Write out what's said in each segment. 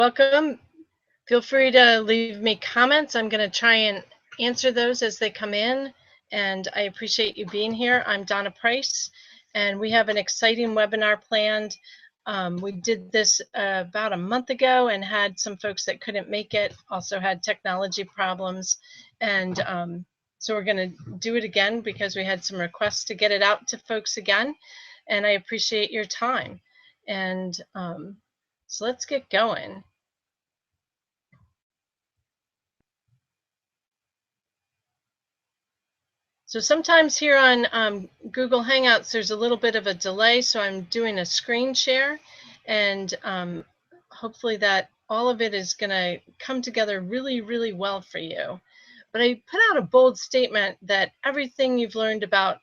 Welcome. Feel free to leave me comments. I'm going to try and answer those as they come in, and I appreciate you being here. I'm Donna Price, and we have an exciting webinar planned. We did this about a month ago and had some folks that couldn't make it, also had technology problems, and so we're going to do it again because we had some requests to get it out to folks again, and I appreciate your time. And so let's get going. So sometimes here on Google Hangouts, there's a little bit of a delay, so I'm doing a screen share, and hopefully that all of it is going to come together really, really well for you. But I put out a bold statement that everything you've learned about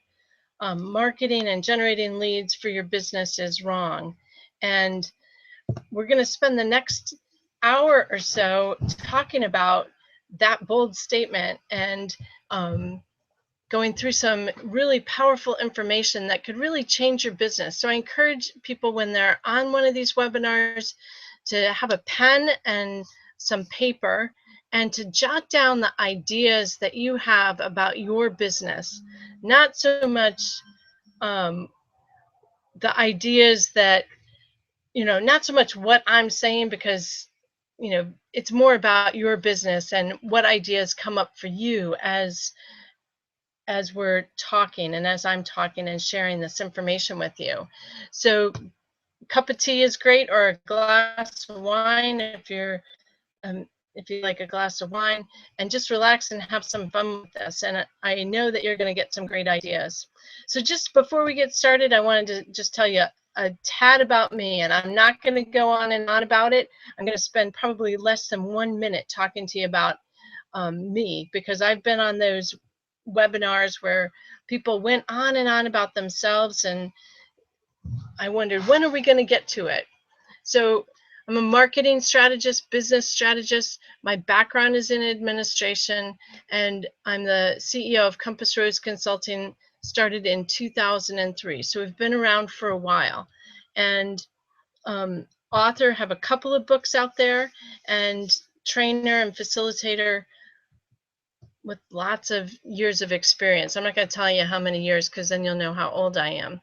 marketing and generating leads for your business is wrong. And we're going to spend the next hour or so talking about that bold statement and going through some really powerful information that could really change your business. So I encourage people when they're on one of these webinars to have a pen and some paper and to jot down the ideas that you have about your business. Not so much the ideas that, not so much what I'm saying, because, it's more about your business and what ideas come up for you as we're talking and as I'm talking and sharing this information with you. So a cup of tea is great, or a glass of wine if you like a glass of wine, and just relax and have some fun with this. And I know that you're going to get some great ideas. So just before we get started, I wanted to just tell you a tad about me, and I'm not going to go on and on about it. I'm going to spend probably less than 1 minute talking to you about me, because I've been on those webinars where people went on and on about themselves, and I wondered, when are we going to get to it? So I'm a marketing strategist, business strategist. My background is in administration, and I'm the CEO of Compass Rose Consulting, started in 2003. So we've been around for a while, and author, have a couple of books out there, and trainer and facilitator with lots of years of experience. I'm not going to tell you how many years, because then you'll know how old I am.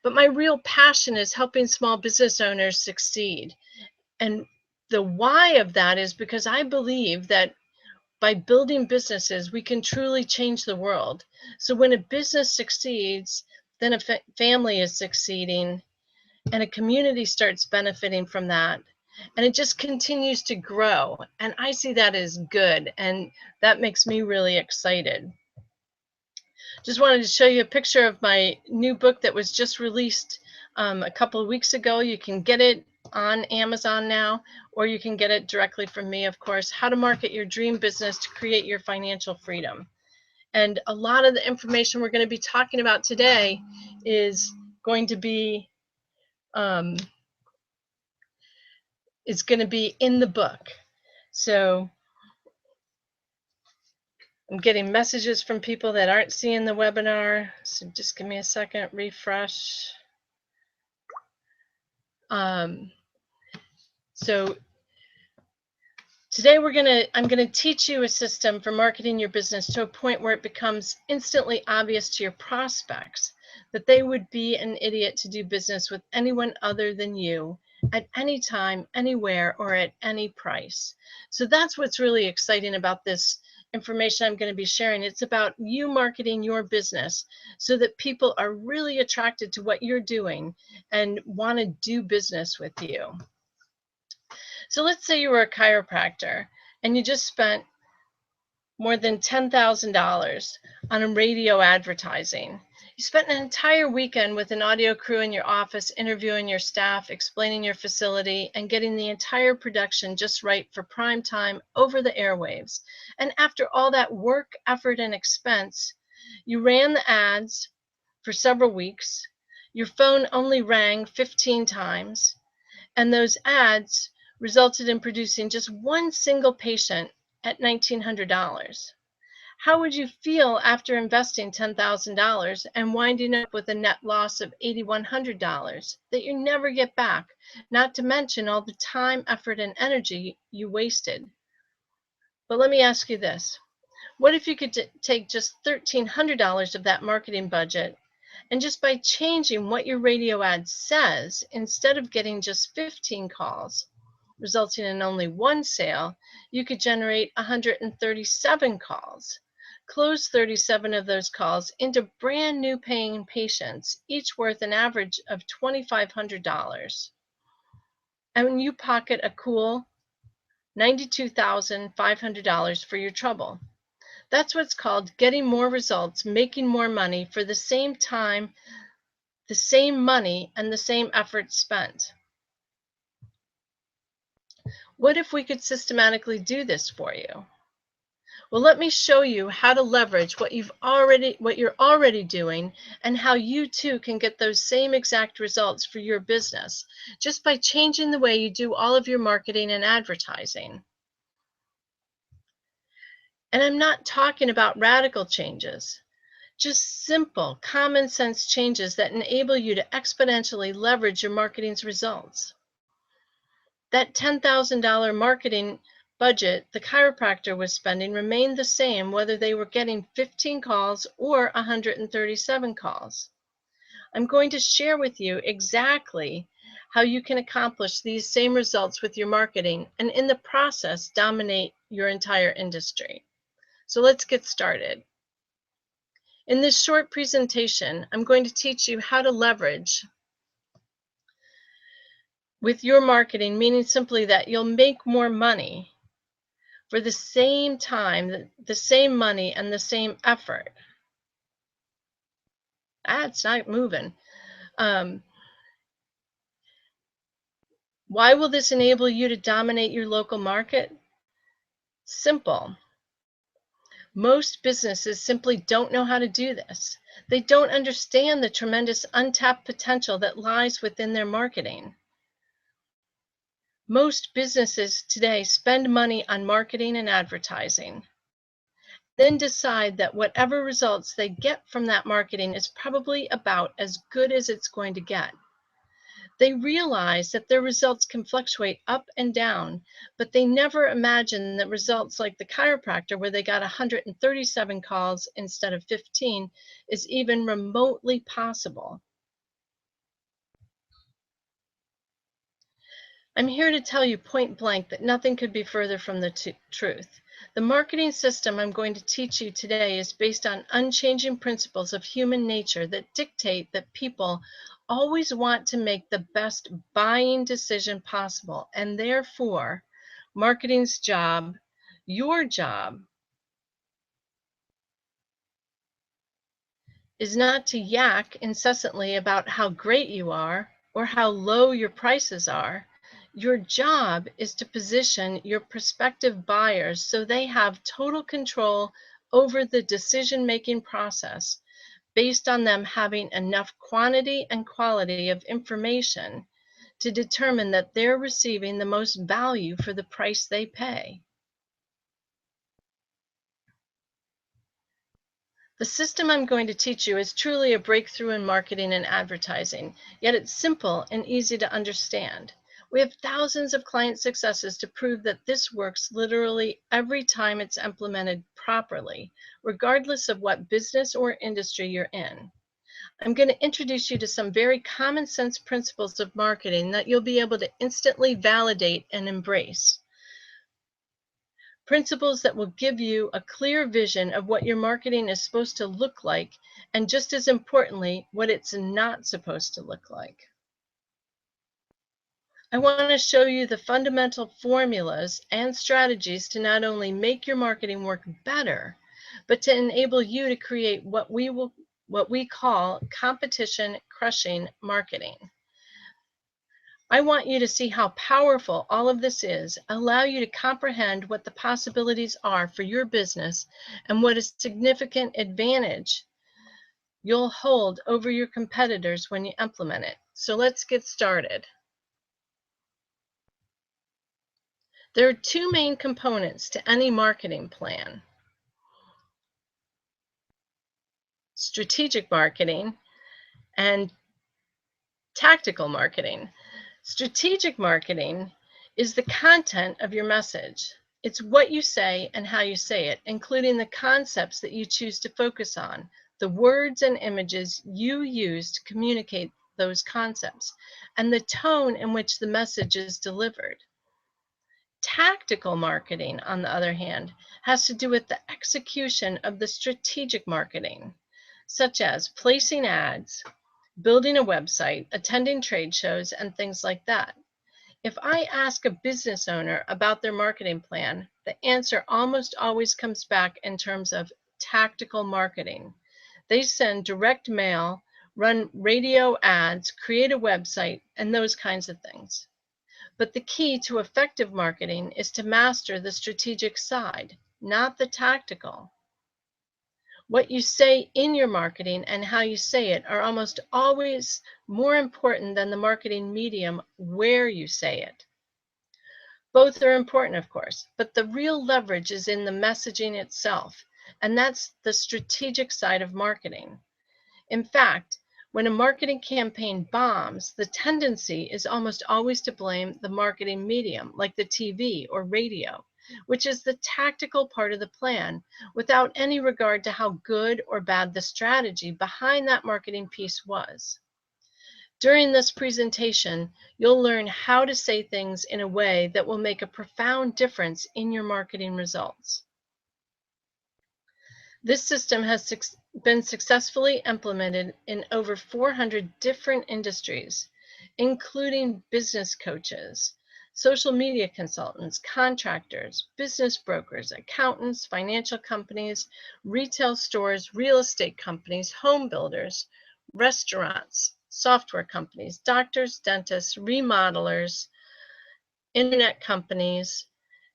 But my real passion is helping small business owners succeed. And the why of that is because I believe that by building businesses, we can truly change the world. So when a business succeeds, then a family is succeeding, and a community starts benefiting from that. And it just continues to grow. And I see that as good. And that makes me really excited. Just wanted to show you a picture of my new book that was just released a couple of weeks ago. You can get it on Amazon now, or you can get it directly from me, of course. How to Market Your Dream Business to Create Your Financial Freedom. And a lot of the information we're going to be talking about today is going to be in the book. So I'm getting messages from people that aren't seeing the webinar. So just give me a second, refresh. So today I'm going to teach you a system for marketing your business to a point where it becomes instantly obvious to your prospects that they would be an idiot to do business with anyone other than you at any time, anywhere, or at any price. So that's what's really exciting about this information I'm going to be sharing. It's about you marketing your business so that people are really attracted to what you're doing and want to do business with you. So let's say you were a chiropractor and you just spent more than $10,000 on radio advertising. You spent an entire weekend with an audio crew in your office, interviewing your staff, explaining your facility, and getting the entire production just right for prime time over the airwaves. And after all that work, effort, and expense, you ran the ads for several weeks. Your phone only rang 15 times, and those ads resulted in producing just one single patient at $1,900. How would you feel after investing $10,000 and winding up with a net loss of $8,100 that you never get back, not to mention all the time, effort, and energy you wasted? But let me ask you this. What if you could take just $1,300 of that marketing budget, and just by changing what your radio ad says, instead of getting just 15 calls, resulting in only one sale, you could generate 137 calls, close 37 of those calls into brand new paying patients, each worth an average of $2,500. And you pocket a cool $92,500 for your trouble. That's what's called getting more results, making more money for the same time, the same money, and the same effort spent. What if we could systematically do this for you? Well, let me show you how to leverage what you're already doing, and how you too can get those same exact results for your business just by changing the way you do all of your marketing and advertising. And I'm not talking about radical changes, just simple, common sense changes that enable you to exponentially leverage your marketing's results. That $10,000 marketing budget the chiropractor was spending remained the same whether they were getting 15 calls or 137 calls. I'm going to share with you exactly how you can accomplish these same results with your marketing, and in the process dominate your entire industry. So let's get started. In this short presentation, I'm going to teach you how to leverage with your marketing, meaning simply that you'll make more money for the same time, the same money, and the same effort. It's not moving. Why will this enable you to dominate your local market? Simple. Most businesses simply don't know how to do this. They don't understand the tremendous untapped potential that lies within their marketing. Most businesses today spend money on marketing and advertising, then decide that whatever results they get from that marketing is probably about as good as it's going to get. They realize that their results can fluctuate up and down, but they never imagine that results like the chiropractor, where they got 137 calls instead of 15, is even remotely possible. I'm here to tell you point blank that nothing could be further from the truth. The marketing system I'm going to teach you today is based on unchanging principles of human nature that dictate that people always want to make the best buying decision possible, and therefore, marketing's job, your job, is not to yak incessantly about how great you are or how low your prices are. Your job is to position your prospective buyers so they have total control over the decision-making process, based on them having enough quantity and quality of information to determine that they're receiving the most value for the price they pay. The system I'm going to teach you is truly a breakthrough in marketing and advertising, yet it's simple and easy to understand. We have thousands of client successes to prove that this works literally every time it's implemented properly, regardless of what business or industry you're in. I'm going to introduce you to some very common sense principles of marketing that you'll be able to instantly validate and embrace. Principles that will give you a clear vision of what your marketing is supposed to look like, and just as importantly, what it's not supposed to look like. I want to show you the fundamental formulas and strategies to not only make your marketing work better, but to enable you to create what we call competition crushing marketing. I want you to see how powerful all of this is, allow you to comprehend what the possibilities are for your business, and what a significant advantage you'll hold over your competitors when you implement it. So let's get started. There are two main components to any marketing plan. strategic marketing, and tactical marketing. Strategic marketing is the content of your message. It's what you say and how you say it, including the concepts that you choose to focus on, the words and images you use to communicate those concepts, and the tone in which the message is delivered. Tactical marketing, on the other hand, has to do with the execution of the strategic marketing, such as placing ads, building a website, attending trade shows, and things like that. If I ask a business owner about their marketing plan, the answer almost always comes back in terms of tactical marketing. They send direct mail, run radio ads, create a website, and those kinds of things. But the key to effective marketing is to master the strategic side, not the tactical. What you say in your marketing and how you say it are almost always more important than the marketing medium where you say it. Both are important, of course, but the real leverage is in the messaging itself, and that's the strategic side of marketing. In fact, when a marketing campaign bombs, the tendency is almost always to blame the marketing medium, like the TV or radio, which is the tactical part of the plan, without any regard to how good or bad the strategy behind that marketing piece was. During this presentation, you'll learn how to say things in a way that will make a profound difference in your marketing results. This system has been successfully implemented in over 400 different industries, including business coaches, social media consultants, contractors, business brokers, accountants, financial companies, retail stores, real estate companies, home builders, restaurants, software companies, doctors, dentists, remodelers, internet companies,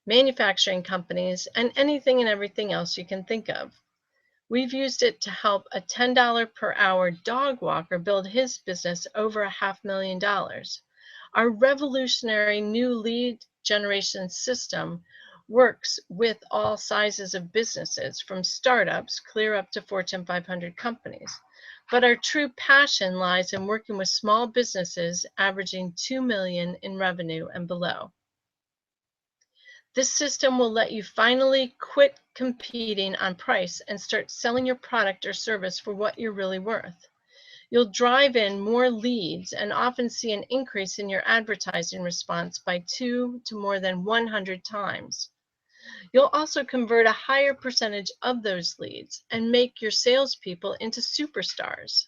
manufacturing companies, and anything and everything else you can think of. We've used it to help a $10 per hour dog walker build his business over $500,000. Our revolutionary new lead generation system works with all sizes of businesses, from startups clear up to Fortune 500 companies. But our true passion lies in working with small businesses averaging $2 million in revenue and below. This system will let you finally quit competing on price and start selling your product or service for what you're really worth. You'll drive in more leads and often see an increase in your advertising response by 2 to more than 100 times. You'll also convert a higher percentage of those leads and make your salespeople into superstars.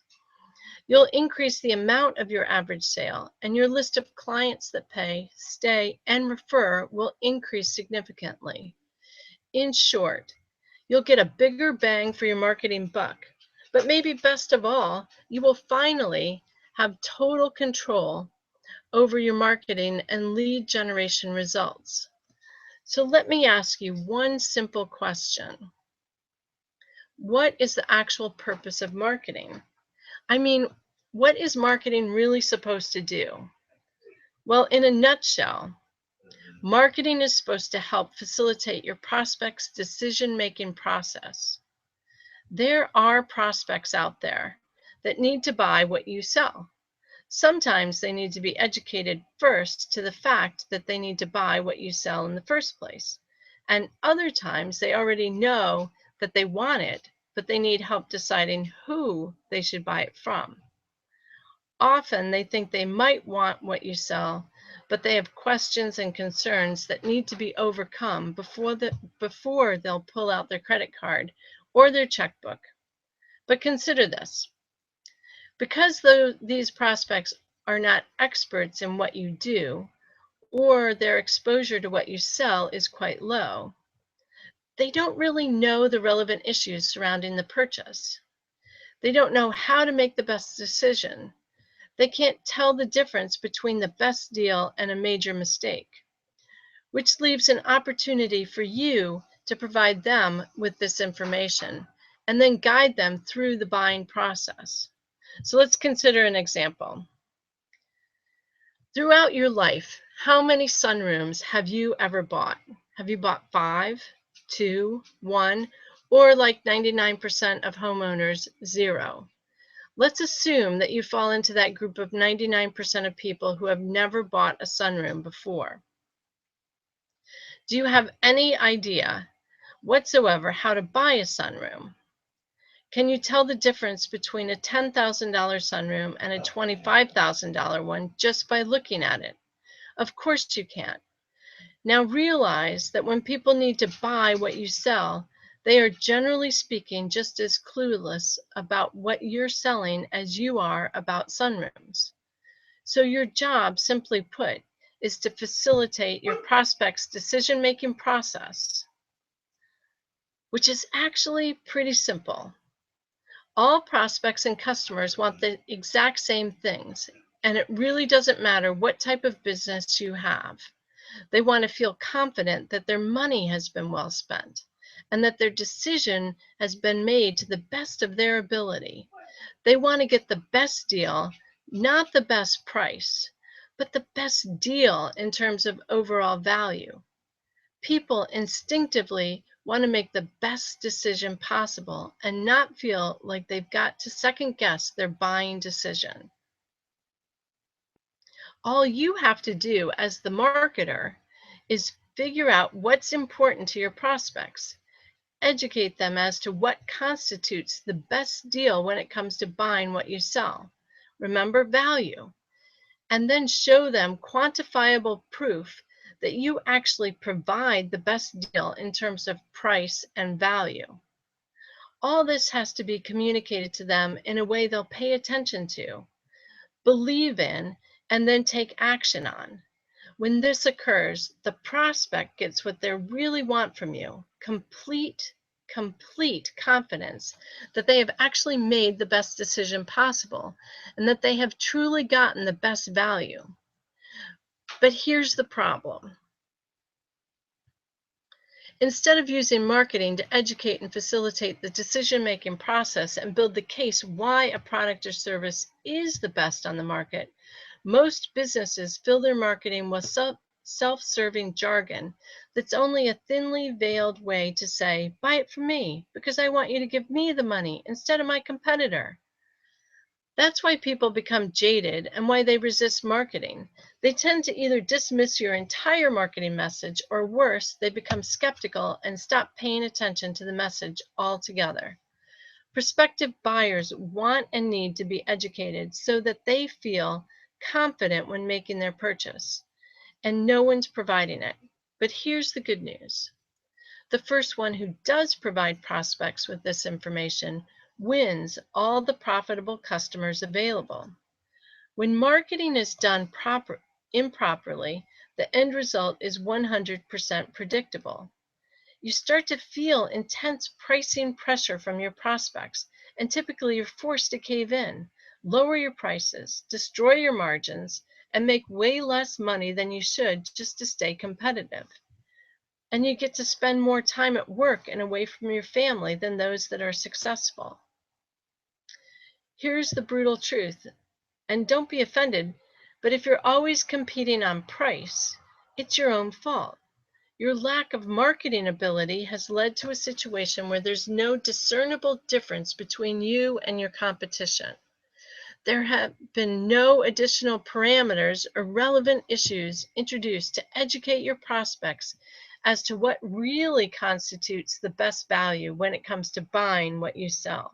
You'll increase the amount of your average sale, and your list of clients that pay, stay, and refer will increase significantly. In short, you'll get a bigger bang for your marketing buck, but maybe best of all, you will finally have total control over your marketing and lead generation results. So let me ask you one simple question. What is the actual purpose of marketing? I mean, what is marketing really supposed to do? Well, in a nutshell, marketing is supposed to help facilitate your prospects' decision-making process. There are prospects out there that need to buy what you sell. Sometimes they need to be educated first to the fact that they need to buy what you sell in the first place. And other times they already know that they want it, but they need help deciding who they should buy it from. Often they think they might want what you sell, but they have questions and concerns that need to be overcome before they'll pull out their credit card or their checkbook. But consider this. Because these prospects are not experts in what you do, or their exposure to what you sell is quite low, they don't really know the relevant issues surrounding the purchase. They don't know how to make the best decision. They can't tell the difference between the best deal and a major mistake, which leaves an opportunity for you to provide them with this information and then guide them through the buying process. So let's consider an example. Throughout your life, how many sunrooms have you ever bought? Have you bought 5, 2, 1, Or like 99% of homeowners, 0. Let's assume that you fall into that group of 99% of people who have never bought a sunroom before. Do you have any idea whatsoever how to buy a sunroom? Can you tell the difference between a $10,000 sunroom and a $25,000 one just by looking at it? Of course you can. Now realize that when people need to buy what you sell, they are generally speaking just as clueless about what you're selling as you are about sunrooms. So your job, simply put, is to facilitate your prospect's decision-making process, which is actually pretty simple. All prospects and customers want the exact same things, and it really doesn't matter what type of business you have. They want to feel confident that their money has been well spent and that their decision has been made to the best of their ability. They want to get the best deal, not the best price, but the best deal in terms of overall value. People instinctively want to make the best decision possible and not feel like they've got to second guess their buying decision. All you have to do as the marketer is figure out what's important to your prospects, educate them as to what constitutes the best deal when it comes to buying what you sell. Remember, value. And then show them quantifiable proof that you actually provide the best deal in terms of price and value. All this has to be communicated to them in a way they'll pay attention to, believe in, and then take action on. When this occurs, the prospect gets what they really want from you, complete confidence that they have actually made the best decision possible and that they have truly gotten the best value. But here's the problem. Instead of using marketing to educate and facilitate the decision-making process and build the case why a product or service is the best on the market, most businesses fill their marketing with self-serving jargon that's only a thinly veiled way to say, buy it from me because I want you to give me the money instead of my competitor. That's why people become jaded and why they resist marketing. They tend to either dismiss your entire marketing message, or worse, they become skeptical and stop paying attention to the message altogether. Prospective buyers want and need to be educated so that they feel confident when making their purchase, and no one's providing it. But here's the good news. The first one who does provide prospects with this information wins all the profitable customers available. When marketing is done improperly, the end result is 100% predictable. You start to feel intense pricing pressure from your prospects, and typically you're forced to cave in, lower your prices, destroy your margins, and make way less money than you should just to stay competitive. And you get to spend more time at work and away from your family than those that are successful. Here's the brutal truth, and don't be offended, but if you're always competing on price, it's your own fault. Your lack of marketing ability has led to a situation where there's no discernible difference between you and your competition. There have been no additional parameters or relevant issues introduced to educate your prospects as to what really constitutes the best value when it comes to buying what you sell.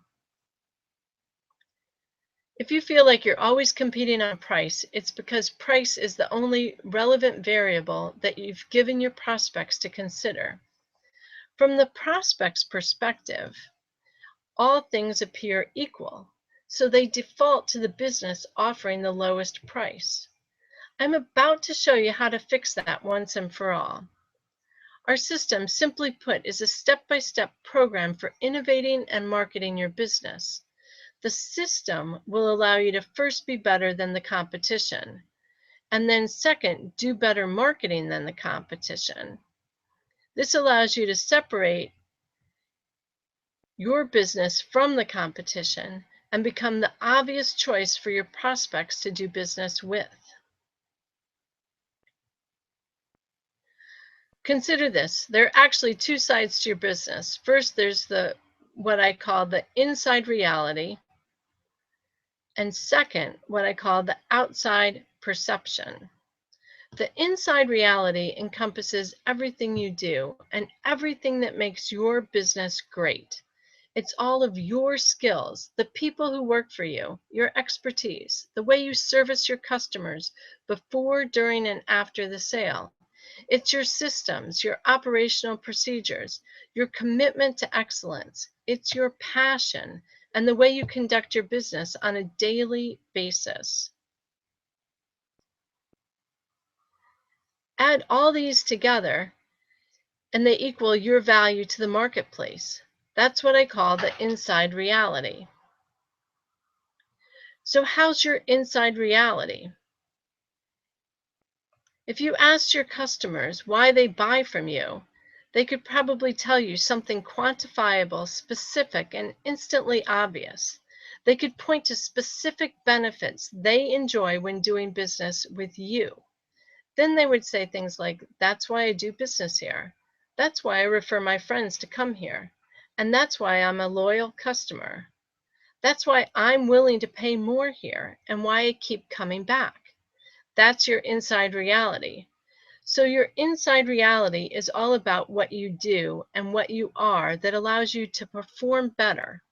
If you feel like you're always competing on price, it's because price is the only relevant variable that you've given your prospects to consider. From the prospect's perspective, all things appear equal, so they default to the business offering the lowest price. I'm about to show you how to fix that once and for all. Our system, simply put, is a step-by-step program for innovating and marketing your business. The system will allow you to first be better than the competition, and then second, do better marketing than the competition. This allows you to separate your business from the competition and become the obvious choice for your prospects to do business with. Consider this. There are actually two sides to your business. First, there's what I call the inside reality, and second, what I call the outside perception. The inside reality encompasses everything you do and everything that makes your business great. It's all of your skills, the people who work for you, your expertise, the way you service your customers before, during, and after the sale. It's your systems, your operational procedures, your commitment to excellence. It's your passion and the way you conduct your business on a daily basis. Add all these together and they equal your value to the marketplace. That's what I call the inside reality. So how's your inside reality? If you asked your customers why they buy from you, they could probably tell you something quantifiable, specific, and instantly obvious. They could point to specific benefits they enjoy when doing business with you. Then they would say things like, that's why I do business here. That's why I refer my friends to come here. And that's why I'm a loyal customer. That's why I'm willing to pay more here and why I keep coming back. That's your inside reality. So your inside reality is all about what you do and what you are that allows you to perform better.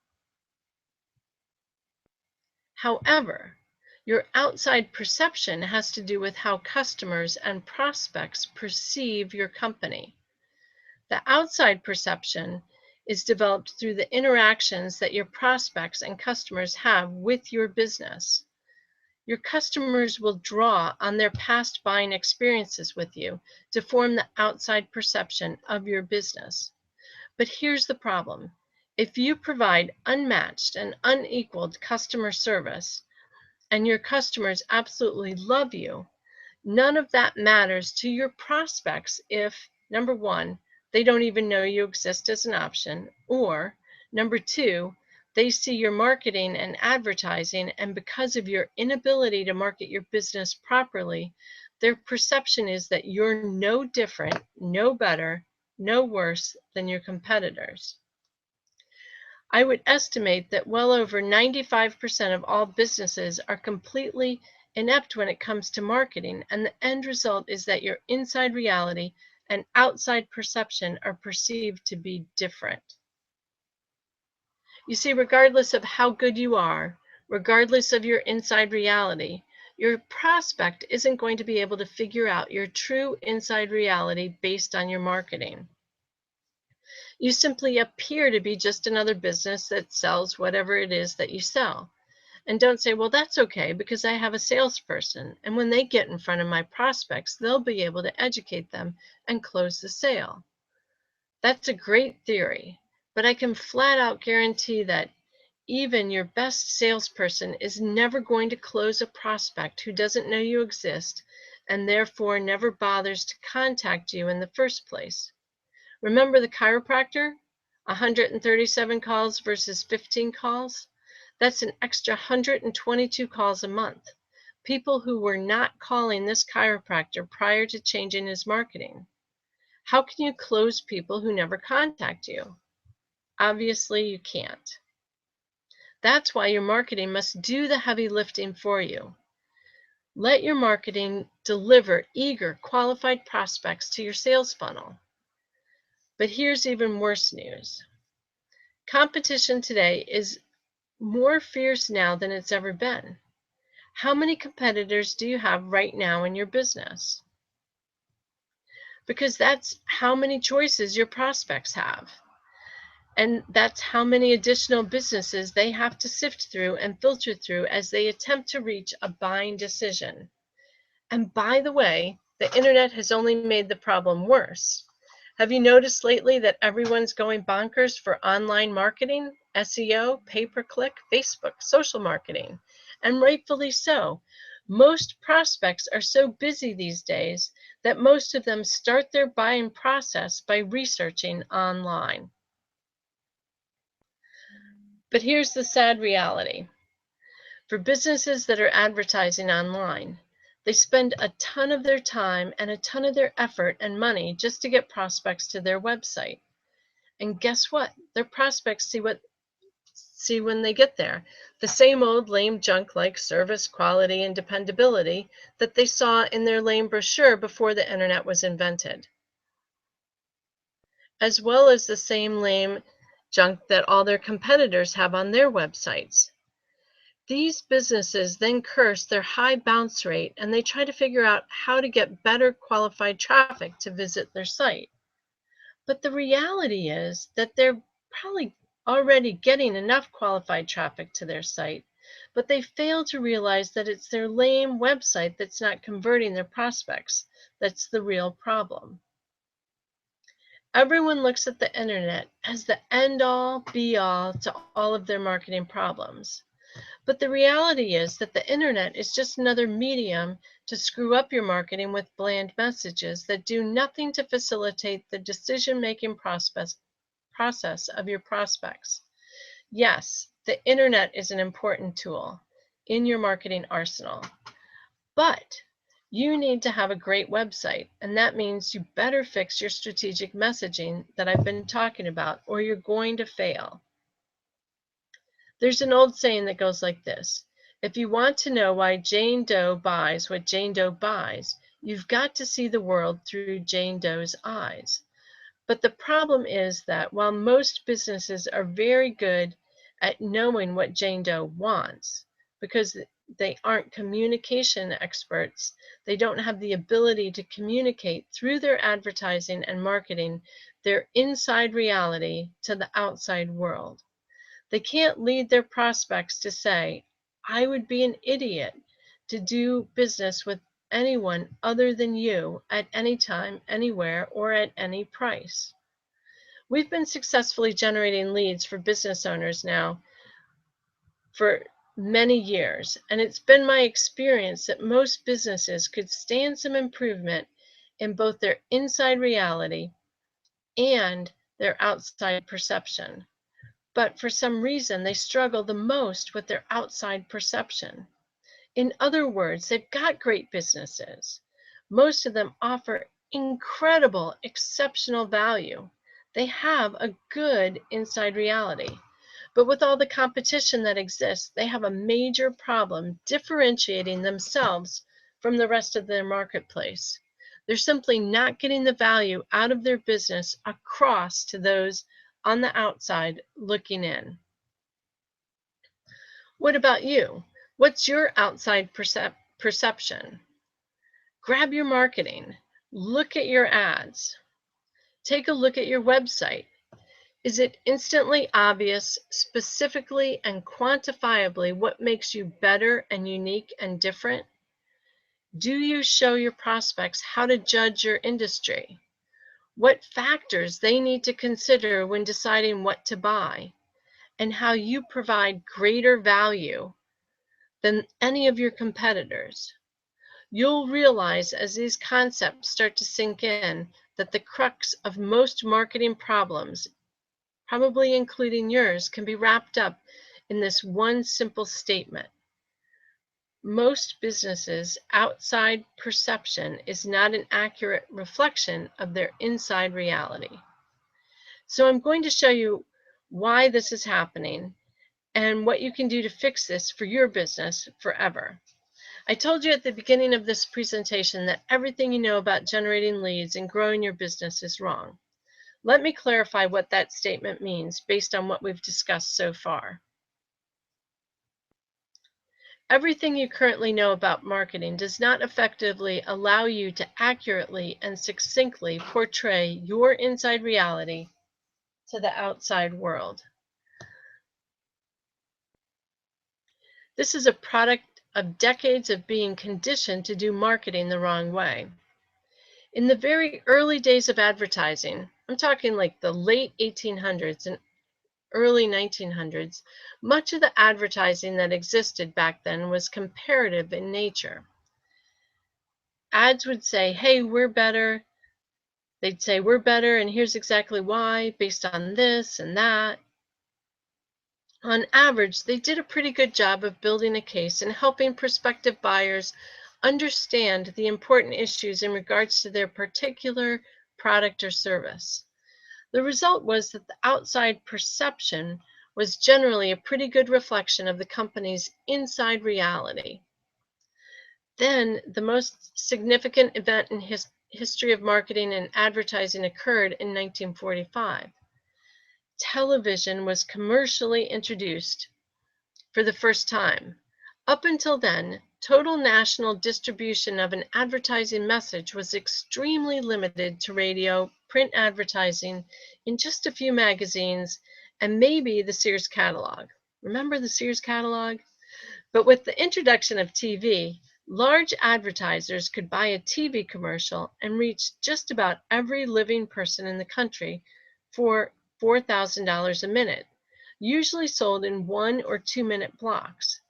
However, your outside perception has to do with how customers and prospects perceive your company. The outside perception is developed through the interactions that your prospects and customers have with your business. Your customers will draw on their past buying experiences with you to form the outside perception of your business. But here's the problem. If you provide unmatched and unequaled customer service, and your customers absolutely love you, none of that matters to your prospects if, number one, they don't even know you exist as an option, or number two, they see your marketing and advertising, and because of your inability to market your business properly, their perception is that you're no different, no better, no worse than your competitors. I would estimate that well over 95% of all businesses are completely inept when it comes to marketing, and the end result is that your inside reality and outside perception are perceived to be different. You see, regardless of how good you are, regardless of your inside reality, your prospect isn't going to be able to figure out your true inside reality based on your marketing. You simply appear to be just another business that sells whatever it is that you sell. And don't say, well, that's okay because I have a salesperson. And when they get in front of my prospects, they'll be able to educate them and close the sale. That's a great theory, but I can flat out guarantee that even your best salesperson is never going to close a prospect who doesn't know you exist and therefore never bothers to contact you in the first place. Remember the chiropractor? 137 calls versus 15 calls? That's an extra 122 calls a month. People who were not calling this chiropractor prior to changing his marketing. How can you close people who never contact you? Obviously, you can't. That's why your marketing must do the heavy lifting for you. Let your marketing deliver eager, qualified prospects to your sales funnel. But here's even worse news. Competition today is more fierce now than it's ever been. How many competitors do you have right now in your business? Because that's how many choices your prospects have. And that's how many additional businesses they have to sift through and filter through as they attempt to reach a buying decision. And by the way, the internet has only made the problem worse. Have you noticed lately that everyone's going bonkers for online marketing, SEO, pay-per-click, Facebook, social marketing? And rightfully so. Most prospects are so busy these days that most of them start their buying process by researching online. But here's the sad reality. For businesses that are advertising online, They spend a ton of their time and a ton of their effort and money just to get prospects to their website. And guess what? Their prospects see when they get there. The same old lame junk like service, quality, and dependability that they saw in their lame brochure before the internet was invented, as well as the same lame junk that all their competitors have on their websites. These businesses then curse their high bounce rate and they try to figure out how to get better qualified traffic to visit their site. But the reality is that they're probably already getting enough qualified traffic to their site, but they fail to realize that it's their lame website that's not converting their prospects. That's the real problem. Everyone looks at the internet as the end-all, be-all to all of their marketing problems. But the reality is that the internet is just another medium to screw up your marketing with bland messages that do nothing to facilitate the decision-making process of your prospects. Yes, the internet is an important tool in your marketing arsenal, but you need to have a great website, and that means you better fix your strategic messaging that I've been talking about, or you're going to fail. There's an old saying that goes like this: if you want to know why Jane Doe buys what Jane Doe buys, you've got to see the world through Jane Doe's eyes. But the problem is that while most businesses are very good at knowing what Jane Doe wants, because they aren't communication experts, they don't have the ability to communicate through their advertising and marketing their inside reality to the outside world. They can't lead their prospects to say, I would be an idiot to do business with anyone other than you at any time, anywhere, or at any price. We've been successfully generating leads for business owners now for many years, and it's been my experience that most businesses could stand some improvement in both their inside reality and their outside perception. But for some reason, they struggle the most with their outside perception. In other words, they've got great businesses. Most of them offer incredible, exceptional value. They have a good inside reality. But with all the competition that exists, they have a major problem differentiating themselves from the rest of their marketplace. They're simply not getting the value out of their business across to those on the outside looking in. What about you? What's your outside perception? Grab your marketing. Look at your ads. Take a look at your website. Is it instantly obvious, specifically and quantifiably what makes you better and unique and different? Do you show your prospects how to judge your industry? What factors they need to consider when deciding what to buy? And how you provide greater value than any of your competitors? You'll realize as these concepts start to sink in that the crux of most marketing problems, probably including yours, can be wrapped up in this one simple statement. Most businesses' outside perception is not an accurate reflection of their inside reality. So I'm going to show you why this is happening and what you can do to fix this for your business forever. I told you at the beginning of this presentation that everything you know about generating leads and growing your business is wrong. Let me clarify what that statement means based on what we've discussed so far. Everything you currently know about marketing does not effectively allow you to accurately and succinctly portray your inside reality to the outside world. This is a product of decades of being conditioned to do marketing the wrong way. In the very early days of advertising, I'm talking like the late 1800s and early 1900s, much of the advertising that existed back then was comparative in nature. Ads would say, hey, we're better. They'd say, we're better, and here's exactly why, based on this and that. On average, they did a pretty good job of building a case and helping prospective buyers understand the important issues in regards to their particular product or service. The result was that the outside perception was generally a pretty good reflection of the company's inside reality. Then, the most significant event in history of marketing and advertising occurred in 1945. Television was commercially introduced for the first time. Up until then, total national distribution of an advertising message was extremely limited to radio, print advertising, in just a few magazines, and maybe the Sears catalog. Remember the Sears catalog? But with the introduction of TV, large advertisers could buy a TV commercial and reach just about every living person in the country for $4,000 a minute, usually sold in 1 or 2 minute blocks.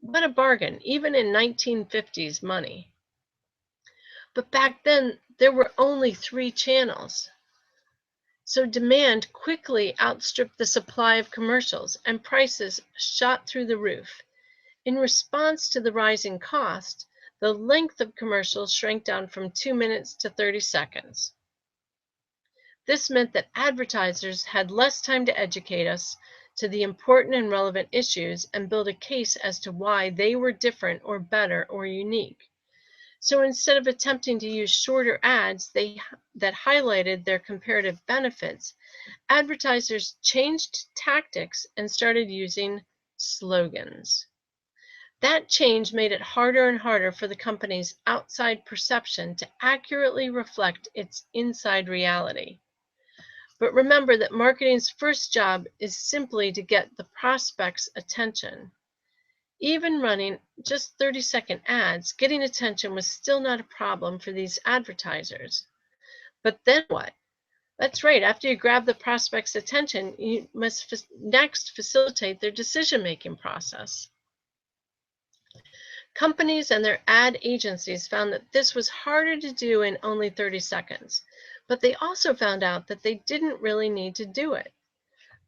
What a bargain, even in 1950s money. But back then, there were only 3 channels. So demand quickly outstripped the supply of commercials, and prices shot through the roof. In response to the rising cost, the length of commercials shrank down from 2 minutes to 30 seconds. This meant that advertisers had less time to educate us to the important and relevant issues and build a case as to why they were different or better or unique. So instead of attempting to use shorter ads that highlighted their comparative benefits, advertisers changed tactics and started using slogans. That change made it harder and harder for the company's outside perception to accurately reflect its inside reality. But remember that marketing's first job is simply to get the prospect's attention. Even running just 30-second ads, getting attention was still not a problem for these advertisers. But then what? That's right, after you grab the prospect's attention, you must next facilitate their decision-making process. Companies and their ad agencies found that this was harder to do in only 30 seconds, but they also found out that they didn't really need to do it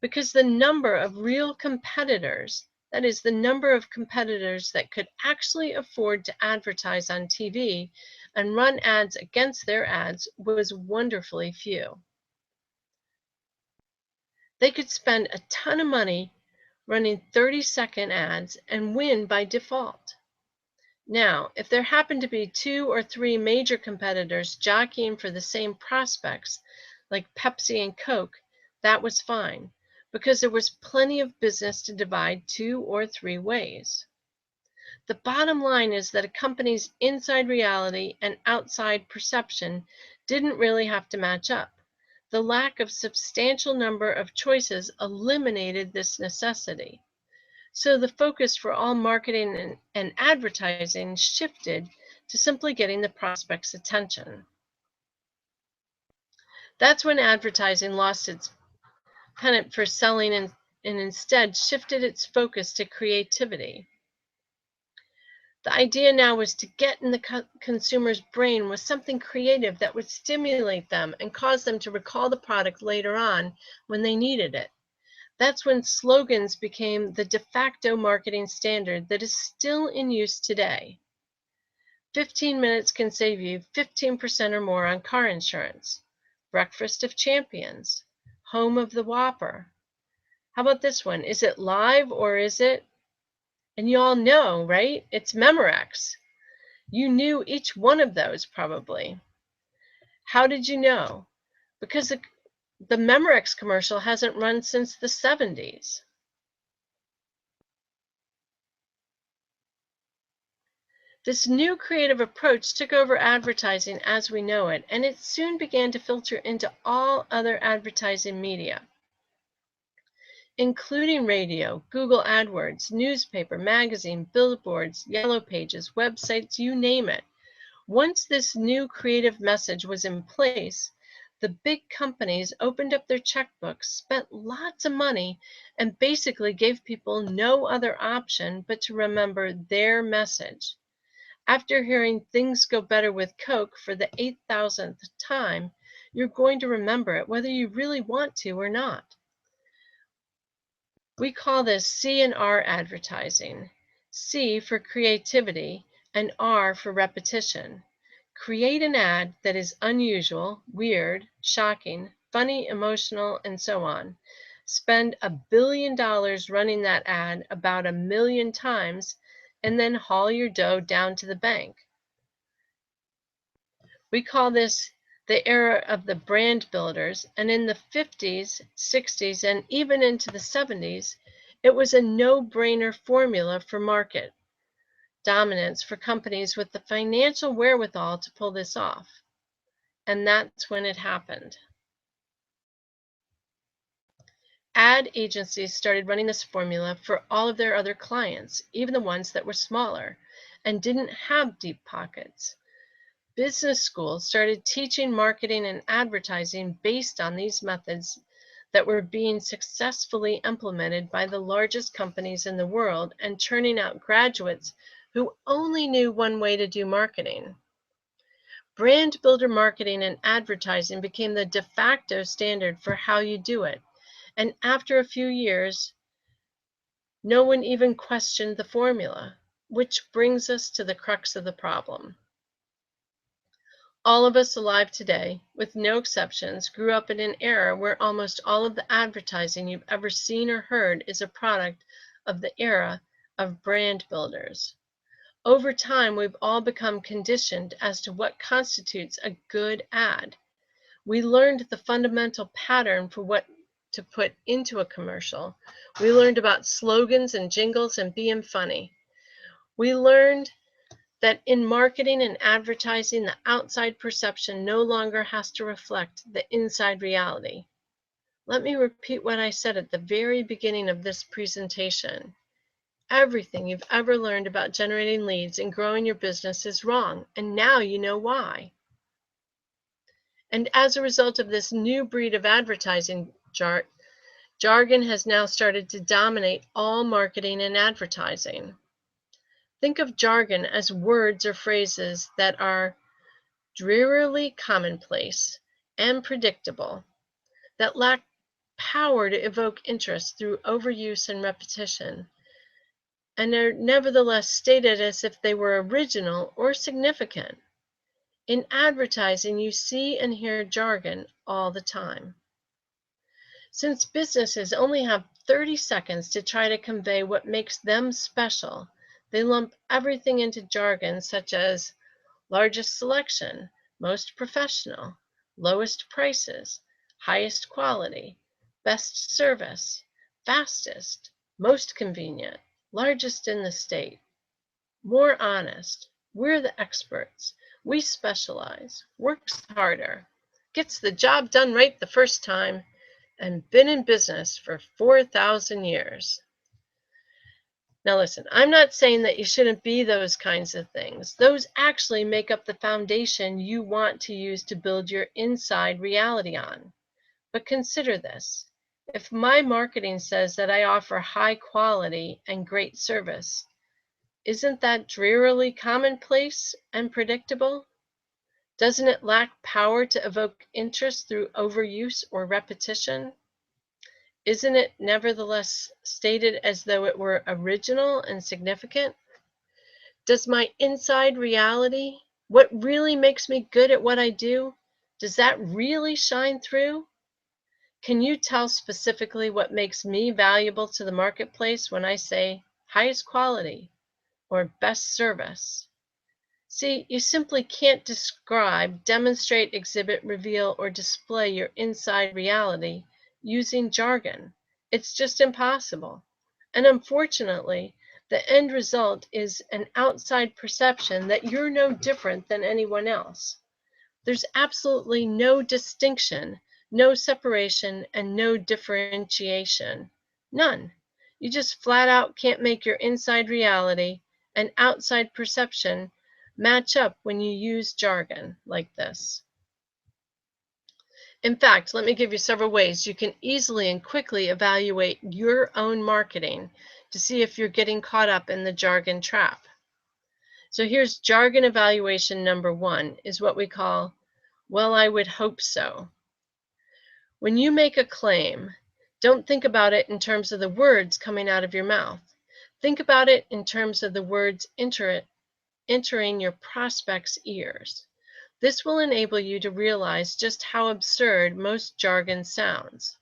because the number of real competitors, that is, the number of competitors that could actually afford to advertise on TV and run ads against their ads, was wonderfully few. They could spend a ton of money running 30-second ads and win by default. Now, if there happened to be 2 or 3 major competitors jockeying for the same prospects, like Pepsi and Coke, that was fine, because there was plenty of business to divide 2 or 3 ways. The bottom line is that a company's inside reality and outside perception didn't really have to match up. The lack of substantial number of choices eliminated this necessity. So the focus for all marketing and advertising shifted to simply getting the prospect's attention. That's when advertising lost its pennant for selling and instead shifted its focus to creativity. The idea now was to get in the consumer's brain with something creative that would stimulate them and cause them to recall the product later on when they needed it. That's when slogans became the de facto marketing standard that is still in use today. 15 minutes can save you 15% or more on car insurance. Breakfast of Champions. Home of the Whopper. How about this one? Is it live or is it? And you all know, right? It's Memorex. You knew each one of those probably. How did you know? Because the Memorex commercial hasn't run since the 70s. This new creative approach took over advertising as we know it, and it soon began to filter into all other advertising media, including radio, Google AdWords, newspaper, magazine, billboards, yellow pages, websites, you name it. Once this new creative message was in place, the big companies opened up their checkbooks, spent lots of money, and basically gave people no other option but to remember their message. After hearing "Things Go Better with Coke" for the 8,000th time, you're going to remember it whether you really want to or not. We call this C&R advertising. C for creativity, and R for repetition. Create an ad that is unusual, weird, shocking, funny, emotional, and so on. Spend $1 billion running that ad about 1,000,000 times, and then haul your dough down to the bank. We call this the era of the brand builders, and in the 50s, 60s, and even into the 70s, it was a no-brainer formula for market dominance for companies with the financial wherewithal to pull this off. And that's when it happened. Ad agencies started running this formula for all of their other clients, even the ones that were smaller and didn't have deep pockets. Business schools started teaching marketing and advertising based on these methods that were being successfully implemented by the largest companies in the world and churning out graduates who only knew one way to do marketing. Brand builder marketing and advertising became the de facto standard for how you do it. And after a few years, no one even questioned the formula, which brings us to the crux of the problem. All of us alive today, with no exceptions, grew up in an era where almost all of the advertising you've ever seen or heard is a product of the era of brand builders. Over time, we've all become conditioned as to what constitutes a good ad. We learned the fundamental pattern for what to put into a commercial. We learned about slogans and jingles and being funny. We learned that in marketing and advertising, the outside perception no longer has to reflect the inside reality. Let me repeat what I said at the very beginning of this presentation. Everything you've ever learned about generating leads and growing your business is wrong, and now you know why. And as a result of this new breed of advertising jargon has now started to dominate all marketing and advertising. Think of jargon as words or phrases that are drearily commonplace and predictable, that lack power to evoke interest through overuse and repetition, and are nevertheless stated as if they were original or significant. In advertising, you see and hear jargon all the time. Since businesses only have 30 seconds to try to convey what makes them special, they lump everything into jargon such as largest selection, most professional, lowest prices, highest quality, best service, fastest, most convenient, largest in the state, more honest, we're the experts, we specialize, works harder, gets the job done right the first time, and been in business for 4,000 years. Now listen, I'm not saying that you shouldn't be those kinds of things. Those actually make up the foundation you want to use to build your inside reality on. But consider this. If my marketing says that I offer high quality and great service, isn't that drearily commonplace and predictable? Doesn't it lack power to evoke interest through overuse or repetition? Isn't it nevertheless stated as though it were original and significant? Does my inside reality, what really makes me good at what I do, does that really shine through? Can you tell specifically what makes me valuable to the marketplace when I say highest quality or best service? See, you simply can't describe, demonstrate, exhibit, reveal, or display your inside reality using jargon. It's just impossible. And unfortunately, the end result is an outside perception that you're no different than anyone else. There's absolutely no distinction, no separation, and no differentiation. None. You just flat out can't make your inside reality and outside perception match up when you use jargon like this. In fact, let me give you several ways you can easily and quickly evaluate your own marketing to see if you're getting caught up in the jargon trap. So here's jargon evaluation number 1, is what we call, well, I would hope so. When you make a claim, don't think about it in terms of the words coming out of your mouth. Think about it in terms of the words entering your prospects' ears. This will enable you to realize just how absurd most jargon sounds.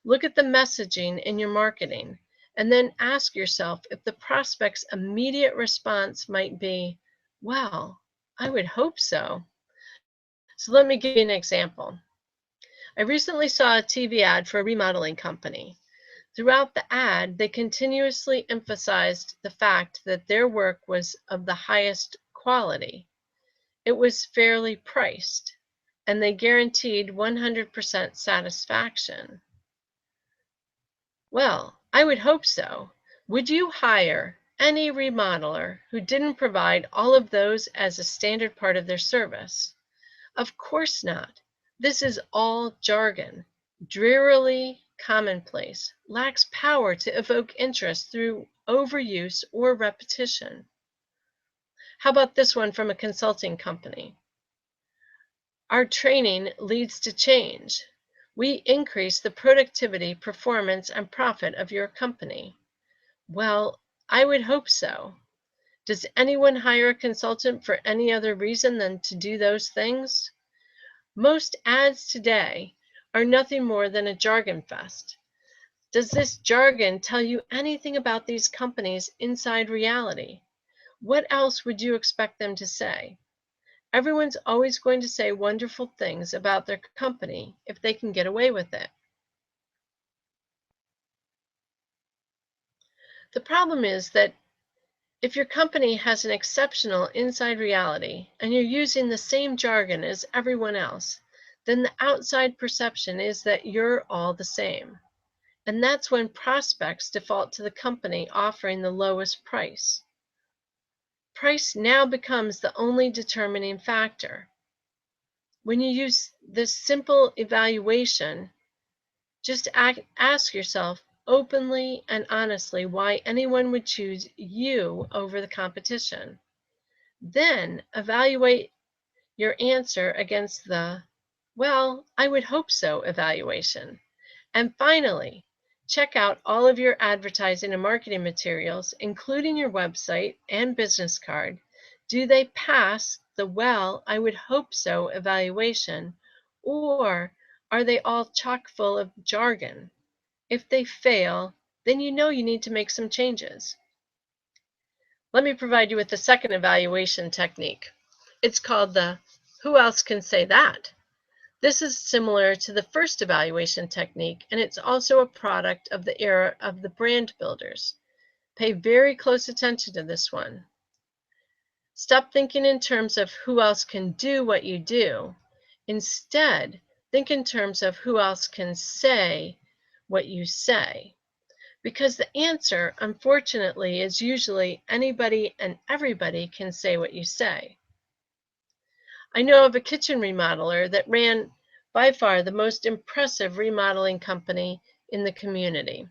Look at the messaging in your marketing, and then ask yourself if the prospect's immediate response might be, "Well, I would hope so." So let me give you an example. I recently saw a TV ad for a remodeling company. Throughout the ad, they continuously emphasized the fact that their work was of the highest quality. It was fairly priced, and they guaranteed 100% satisfaction. Well, I would hope so. Would you hire any remodeler who didn't provide all of those as a standard part of their service? Of course not. This is all jargon, drearily commonplace, lacks power to evoke interest through overuse or repetition. How about this one from a consulting company? Our training leads to change. We increase the productivity, performance, and profit of your company. Well, I would hope so. Does anyone hire a consultant for any other reason than to do those things? Most ads today are nothing more than a jargon fest. Does this jargon tell you anything about these companies' inside reality? What else would you expect them to say? Everyone's always going to say wonderful things about their company if they can get away with it. The problem is that if your company has an exceptional inside reality and you're using the same jargon as everyone else, then the outside perception is that you're all the same. And that's when prospects default to the company offering the lowest price. Price now becomes the only determining factor. When you use this simple evaluation, just ask yourself openly and honestly why anyone would choose you over the competition. Then evaluate your answer against the, "Well, I would hope so" evaluation. And finally, check out all of your advertising and marketing materials, including your website and business card. Do they pass the "well, I would hope so" evaluation, or are they all chock full of jargon? If they fail, then you know you need to make some changes. Let me provide you with the second evaluation technique. It's called the "Who else can say that?" This is similar to the first evaluation technique, and it's also a product of the era of the brand builders. Pay very close attention to this one. Stop thinking in terms of who else can do what you do. Instead, think in terms of who else can say what you say. Because the answer, unfortunately, is usually anybody and everybody can say what you say. I know of a kitchen remodeler that ran by far the most impressive remodeling company in the community.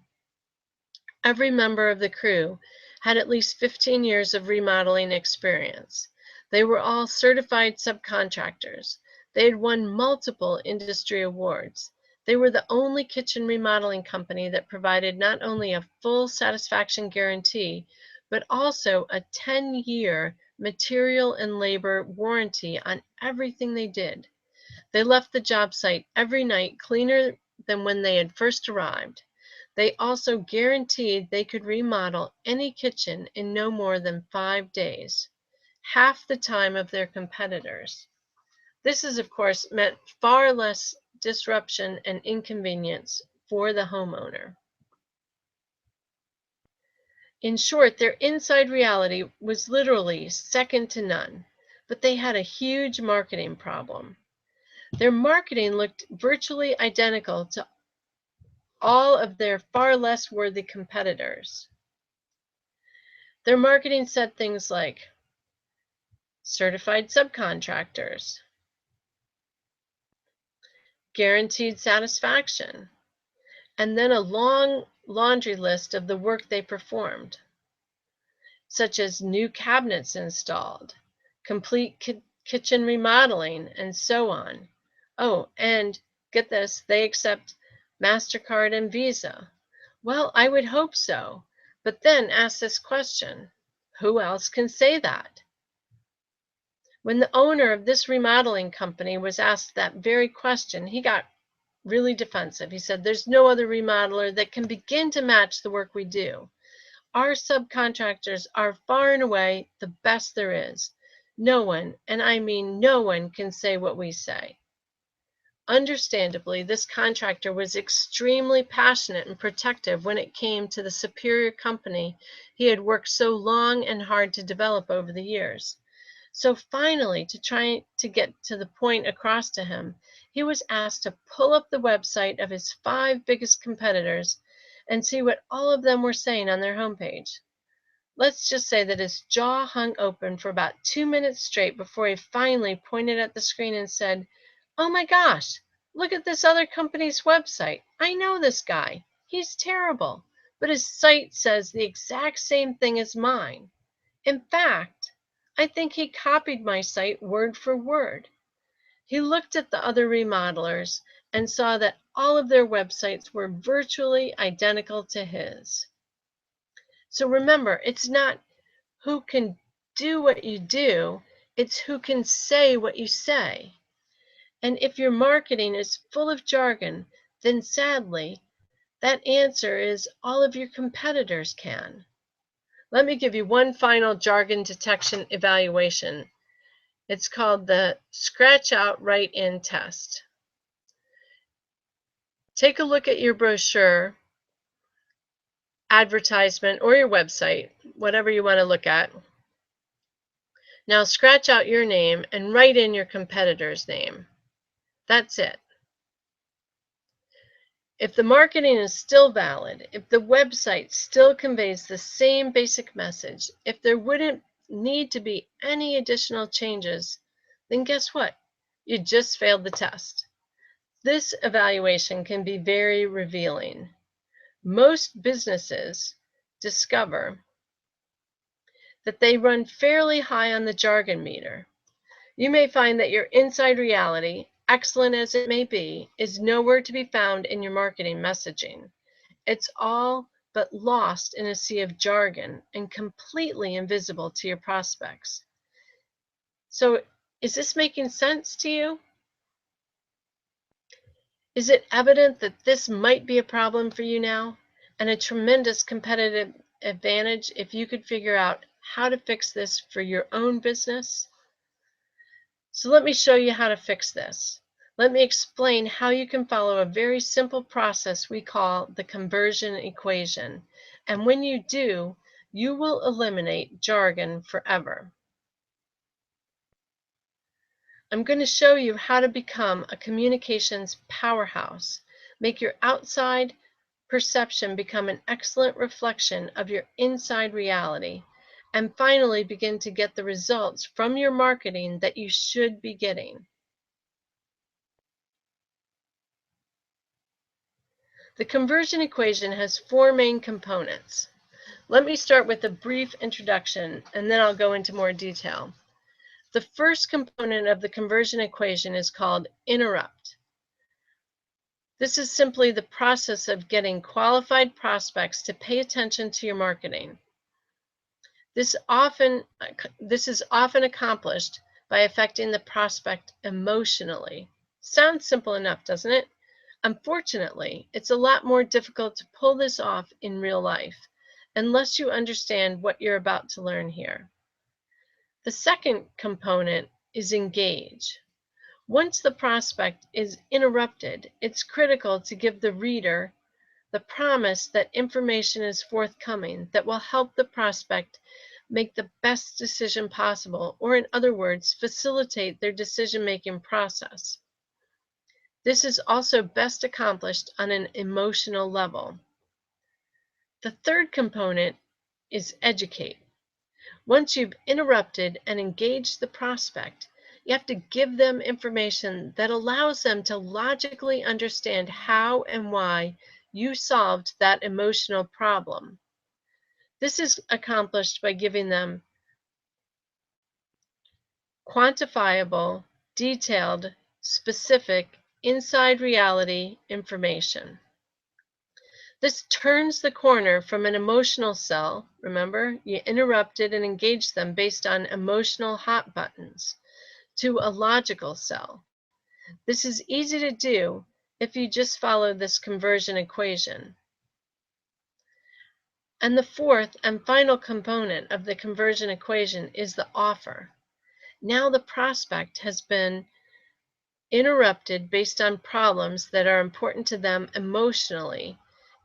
Every member of the crew had at least 15 years of remodeling experience. They were all certified subcontractors. They had won multiple industry awards. They were the only kitchen remodeling company that provided not only a full satisfaction guarantee, but also a 10-year material and labor warranty on everything they did. They left the job site every night cleaner than when they had first arrived. They also guaranteed they could remodel any kitchen in no more than 5 days, half the time of their competitors. This has, of course, meant far less disruption and inconvenience for the homeowner. In short, their inside reality was literally second to none, but they had a huge marketing problem. Their marketing looked virtually identical to all of their far less worthy competitors. Their marketing said things like certified subcontractors, guaranteed satisfaction, and then a long laundry list of the work they performed, such as new cabinets installed, complete kitchen remodeling, and so on. Oh, and get this, they accept MasterCard and Visa. Well, I would hope so. But then ask this question, who else can say that? When the owner of this remodeling company was asked that very question, he got really defensive. He said, "There's no other remodeler that can begin to match the work we do. Our subcontractors are far and away the best there is. No one, and I mean no one, can say what we say." Understandably, this contractor was extremely passionate and protective when it came to the superior company he had worked so long and hard to develop over the years. So finally, to try to get to the point across to him, he was asked to pull up the website of his 5 biggest competitors and see what all of them were saying on their homepage. Let's just say that his jaw hung open for about 2 minutes straight before he finally pointed at the screen and said, "Oh my gosh, look at this other company's website. I know this guy. He's terrible, but his site says the exact same thing as mine. In fact, I think he copied my site word for word." He looked at the other remodelers and saw that all of their websites were virtually identical to his. So remember, it's not who can do what you do, it's who can say what you say. And if your marketing is full of jargon, then sadly, that answer is all of your competitors can. Let me give you one final jargon detection evaluation. It's called the Scratch Out Write In test. Take a look at your brochure, advertisement, or your website, whatever you want to look at. Now scratch out your name and write in your competitor's name. That's it. If the marketing is still valid, if the website still conveys the same basic message, if there wouldn't need to be any additional changes, then guess what? You just failed the test. This evaluation can be very revealing. Most businesses discover that they run fairly high on the jargon meter. You may find that your inside reality, excellent as it may be, is nowhere to be found in your marketing messaging. It's all but lost in a sea of jargon and completely invisible to your prospects. So, is this making sense to you? Is it evident that this might be a problem for you now, and a tremendous competitive advantage if you could figure out how to fix this for your own business? So let me show you how to fix this. Let me explain how you can follow a very simple process we call the conversion equation. And when you do, you will eliminate jargon forever. I'm going to show you how to become a communications powerhouse. Make your outside perception become an excellent reflection of your inside reality, and finally begin to get the results from your marketing that you should be getting. The conversion equation has 4 main components. Let me start with a brief introduction, and then I'll go into more detail. The first component of the conversion equation is called interrupt. This is simply the process of getting qualified prospects to pay attention to your marketing. This is often accomplished by affecting the prospect emotionally. Sounds simple enough, doesn't it? Unfortunately, it's a lot more difficult to pull this off in real life, unless you understand what you're about to learn here. The second component is engage. Once the prospect is interrupted, it's critical to give the reader the promise that information is forthcoming that will help the prospect make the best decision possible, or in other words, facilitate their decision-making process. This is also best accomplished on an emotional level. The third component is educate. Once you've interrupted and engaged the prospect, you have to give them information that allows them to logically understand how and why you solved that emotional problem. This is accomplished by giving them quantifiable, detailed, specific, inside reality information. This turns the corner from an emotional sell. Remember, you interrupted and engaged them based on emotional hot buttons. to a logical cell. This is easy to do if you just follow this conversion equation. And the fourth and final component of the conversion equation is the offer. Now the prospect has been interrupted based on problems that are important to them emotionally,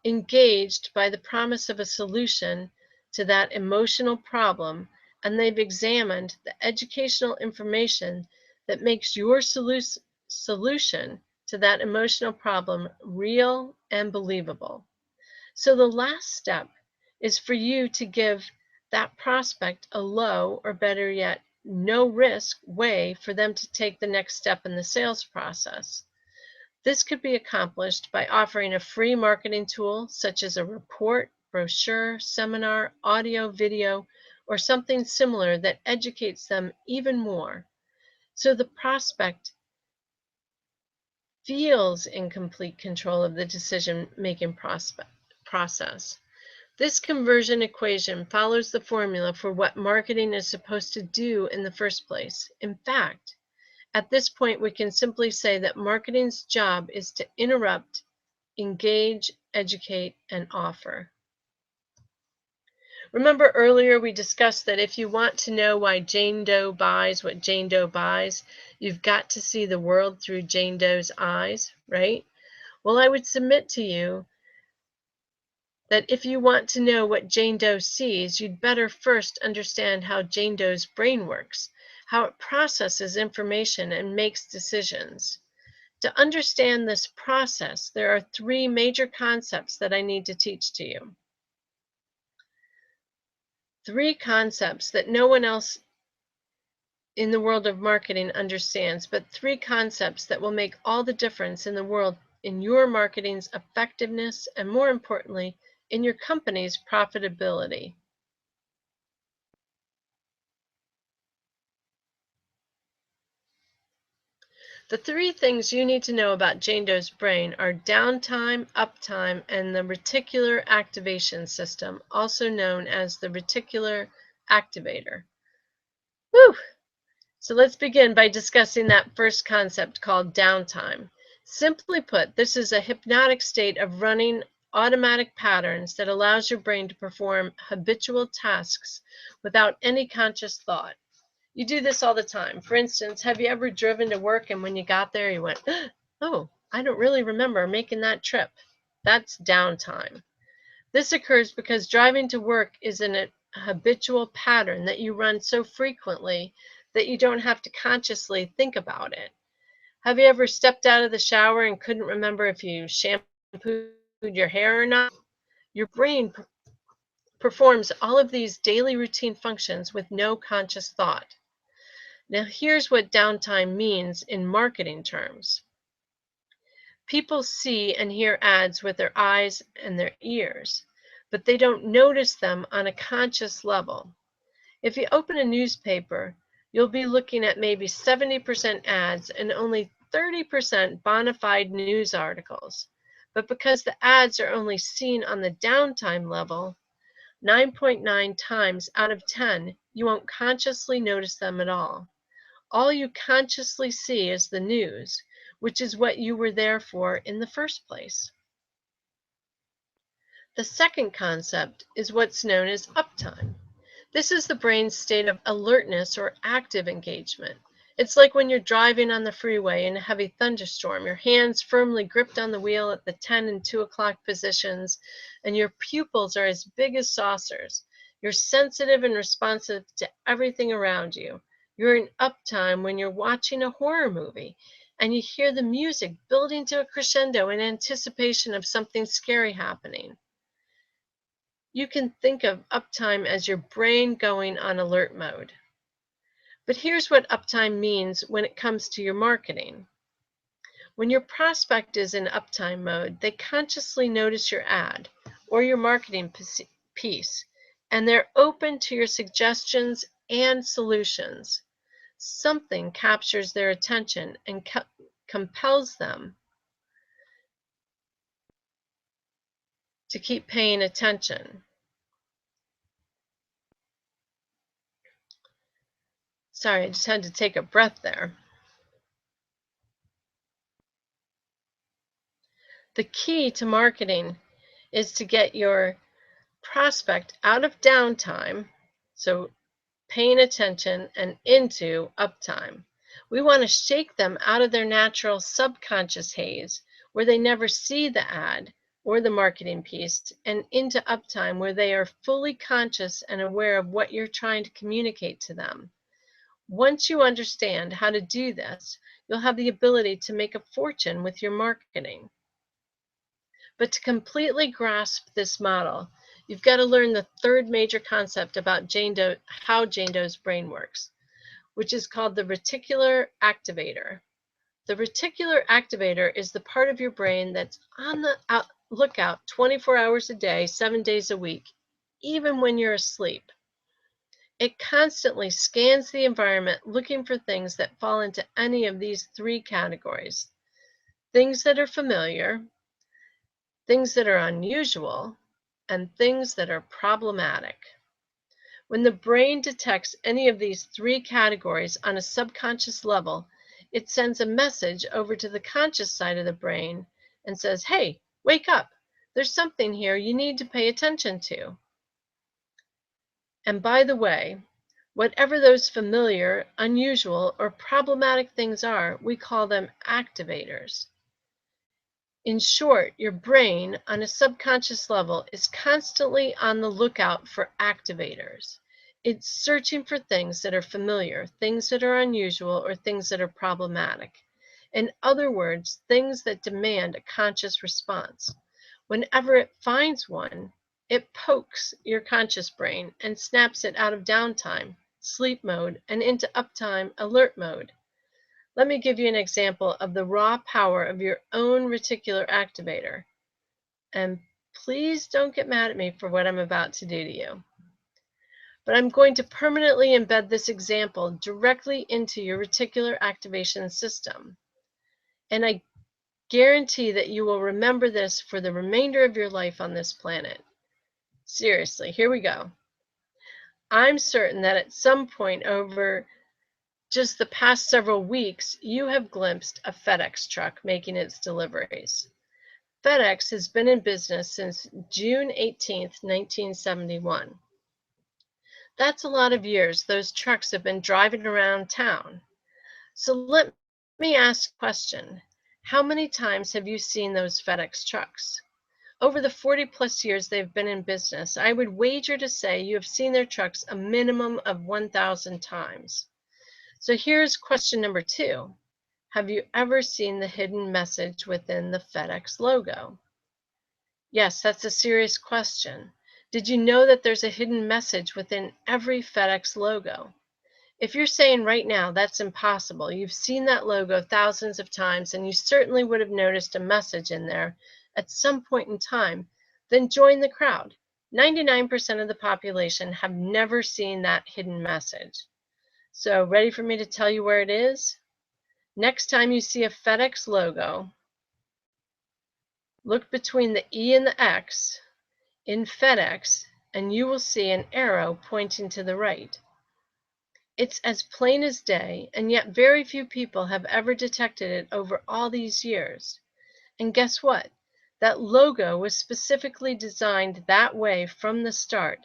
engaged by the promise of a solution to that emotional problem, and they've examined the educational information that makes your solution to that emotional problem real and believable. So the last step is for you to give that prospect a low, or better yet, no risk way for them to take the next step in the sales process. This could be accomplished by offering a free marketing tool such as a report, brochure, seminar, audio, video, or something similar that educates them even more, so the prospect feels in complete control of the decision-making process. This conversion equation follows the formula for what marketing is supposed to do in the first place. In fact, at this point, we can simply say that marketing's job is to interrupt, engage, educate, and offer. Remember earlier we discussed that if you want to know why Jane Doe buys what Jane Doe buys, you've got to see the world through Jane Doe's eyes, right? Well, I would submit to you that if you want to know what Jane Doe sees, you'd better first understand how Jane Doe's brain works, how it processes information and makes decisions. To understand this process, there are three major concepts that I need to teach to you. Three concepts that no one else in the world of marketing understands, but three concepts that will make all the difference in the world in your marketing's effectiveness and, more importantly, in your company's profitability. The three things you need to know about Jane Doe's brain are downtime, uptime, and the reticular activation system, also known as the reticular activator. Whew! So let's begin by discussing that first concept called downtime. Simply put, this is a hypnotic state of running automatic patterns that allows your brain to perform habitual tasks without any conscious thought. You do this all the time. For instance, have you ever driven to work and when you got there you went, oh, I don't really remember making that trip? That's downtime. This occurs because driving to work is a habitual pattern that you run so frequently that you don't have to consciously think about it. Have you ever stepped out of the shower and couldn't remember if you shampooed your hair or not? Your brain performs all of these daily routine functions with no conscious thought. Now, here's what downtime means in marketing terms. People see and hear ads with their eyes and their ears, but they don't notice them on a conscious level. If you open a newspaper, you'll be looking at maybe 70% ads and only 30% bona fide news articles. But because the ads are only seen on the downtime level, 9.9 times out of 10, you won't consciously notice them at all. All you consciously see is the news, which is what you were there for in the first place. The second concept is what's known as uptime. This is the brain's state of alertness or active engagement. It's like when you're driving on the freeway in a heavy thunderstorm, your hands firmly gripped on the wheel at the 10 and 2 o'clock positions, and your pupils are as big as saucers. You're sensitive and responsive to everything around you. You're in uptime when you're watching a horror movie and you hear the music building to a crescendo in anticipation of something scary happening. You can think of uptime as your brain going on alert mode. But here's what uptime means when it comes to your marketing. When your prospect is in uptime mode, they consciously notice your ad or your marketing piece, and they're open to your suggestions and solutions. Something captures their attention and compels them to keep paying attention. Sorry, I just had to take a breath there. The key to marketing is to get your prospect out of downtime, so paying attention, and into uptime. We want to shake them out of their natural subconscious haze where they never see the ad or the marketing piece and into uptime where they are fully conscious and aware of what you're trying to communicate to them. Once you understand how to do this, you'll have the ability to make a fortune with your marketing. But to completely grasp this model, you've got to learn the third major concept about how Jane Doe's brain works, which is called the reticular activator. The reticular activator is the part of your brain that's on the lookout 24 hours a day, 7 days a week, even when you're asleep. It constantly scans the environment looking for things that fall into any of these three categories: things that are familiar, things that are unusual, and things that are problematic. When the brain detects any of these three categories on a subconscious level, it sends a message over to the conscious side of the brain and says, "Hey, wake up. There's something here you need to pay attention to." And by the way, whatever those familiar, unusual, or problematic things are, we call them activators. In short, your brain, on a subconscious level, is constantly on the lookout for activators. It's searching for things that are familiar, things that are unusual, or things that are problematic. In other words, things that demand a conscious response. Whenever it finds one, it pokes your conscious brain and snaps it out of downtime, sleep mode, and into uptime, alert mode. Let me give you an example of the raw power of your own reticular activator. And please don't get mad at me for what I'm about to do to you. But I'm going to permanently embed this example directly into your reticular activation system. And I guarantee that you will remember this for the remainder of your life on this planet. Seriously, here we go. I'm certain that at some point over just the past several weeks, you have glimpsed a FedEx truck making its deliveries. FedEx has been in business since June 18, 1971. That's a lot of years those trucks have been driving around town. So let me ask a question. How many times have you seen those FedEx trucks? Over the 40+ years they've been in business, I would wager to say you have seen their trucks a minimum of 1,000 times. So here's question number 2. Have you ever seen the hidden message within the FedEx logo? Yes, that's a serious question. Did you know that there's a hidden message within every FedEx logo? If you're saying right now that's impossible, you've seen that logo thousands of times and you certainly would have noticed a message in there at some point in time, then join the crowd. 99% of the population have never seen that hidden message. So ready for me to tell you where it is? Next time you see a FedEx logo, look between the E and the X in FedEx and you will see an arrow pointing to the right. It's as plain as day, and yet very few people have ever detected it over all these years. And guess what? That logo was specifically designed that way from the start.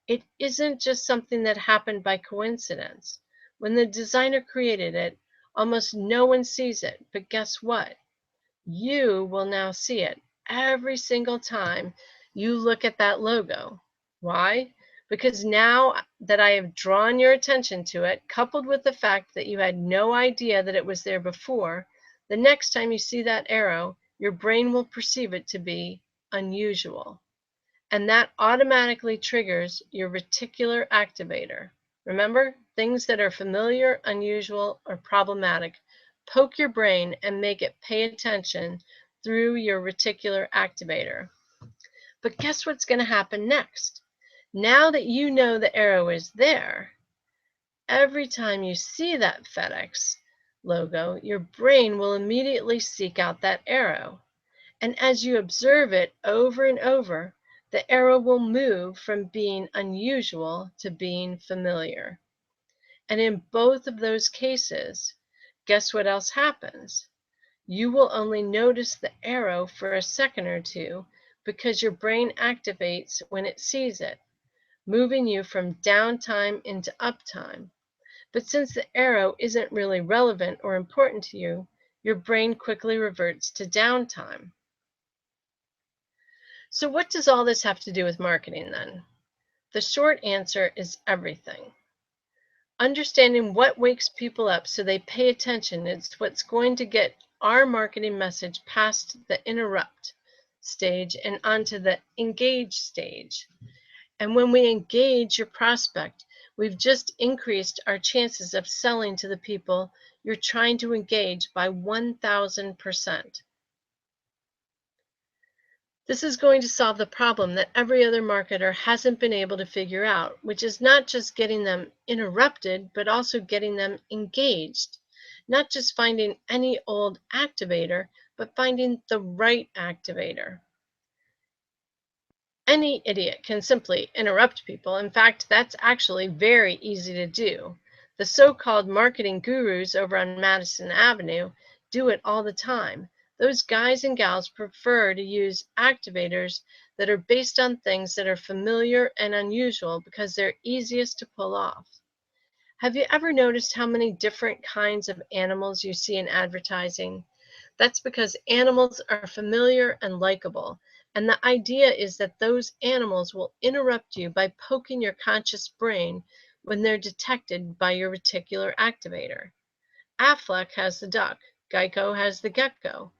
It isn't just something that happened by coincidence. When the designer created it, almost no one sees it, but guess what? You will now see it every single time you look at that logo. Why? Because now that I have drawn your attention to it, coupled with the fact that you had no idea that it was there before, the next time you see that arrow, your brain will perceive it to be unusual. And that automatically triggers your reticular activator. Remember, things that are familiar, unusual, or problematic, poke your brain and make it pay attention through your reticular activator. But guess what's going to happen next? Now that you know the arrow is there, every time you see that FedEx logo, your brain will immediately seek out that arrow. And as you observe it over and over, the arrow will move from being unusual to being familiar. And in both of those cases, guess what else happens? You will only notice the arrow for a second or two because your brain activates when it sees it, moving you from downtime into uptime. But since the arrow isn't really relevant or important to you, your brain quickly reverts to downtime. So what does all this have to do with marketing then? The short answer is everything. Understanding what wakes people up so they pay attention is what's going to get our marketing message past the interrupt stage and onto the engage stage. And when we engage your prospect, we've just increased our chances of selling to the people you're trying to engage by 1,000%. This is going to solve the problem that every other marketer hasn't been able to figure out, which is not just getting them interrupted, but also getting them engaged. Not just finding any old activator, but finding the right activator. Any idiot can simply interrupt people. In fact, that's actually very easy to do. The so-called marketing gurus over on Madison Avenue do it all the time. Those guys and gals prefer to use activators that are based on things that are familiar and unusual because they're easiest to pull off. Have you ever noticed how many different kinds of animals you see in advertising? That's because animals are familiar and likable, and the idea is that those animals will interrupt you by poking your conscious brain when they're detected by your reticular activator. Aflac has the duck, Geico has the gecko,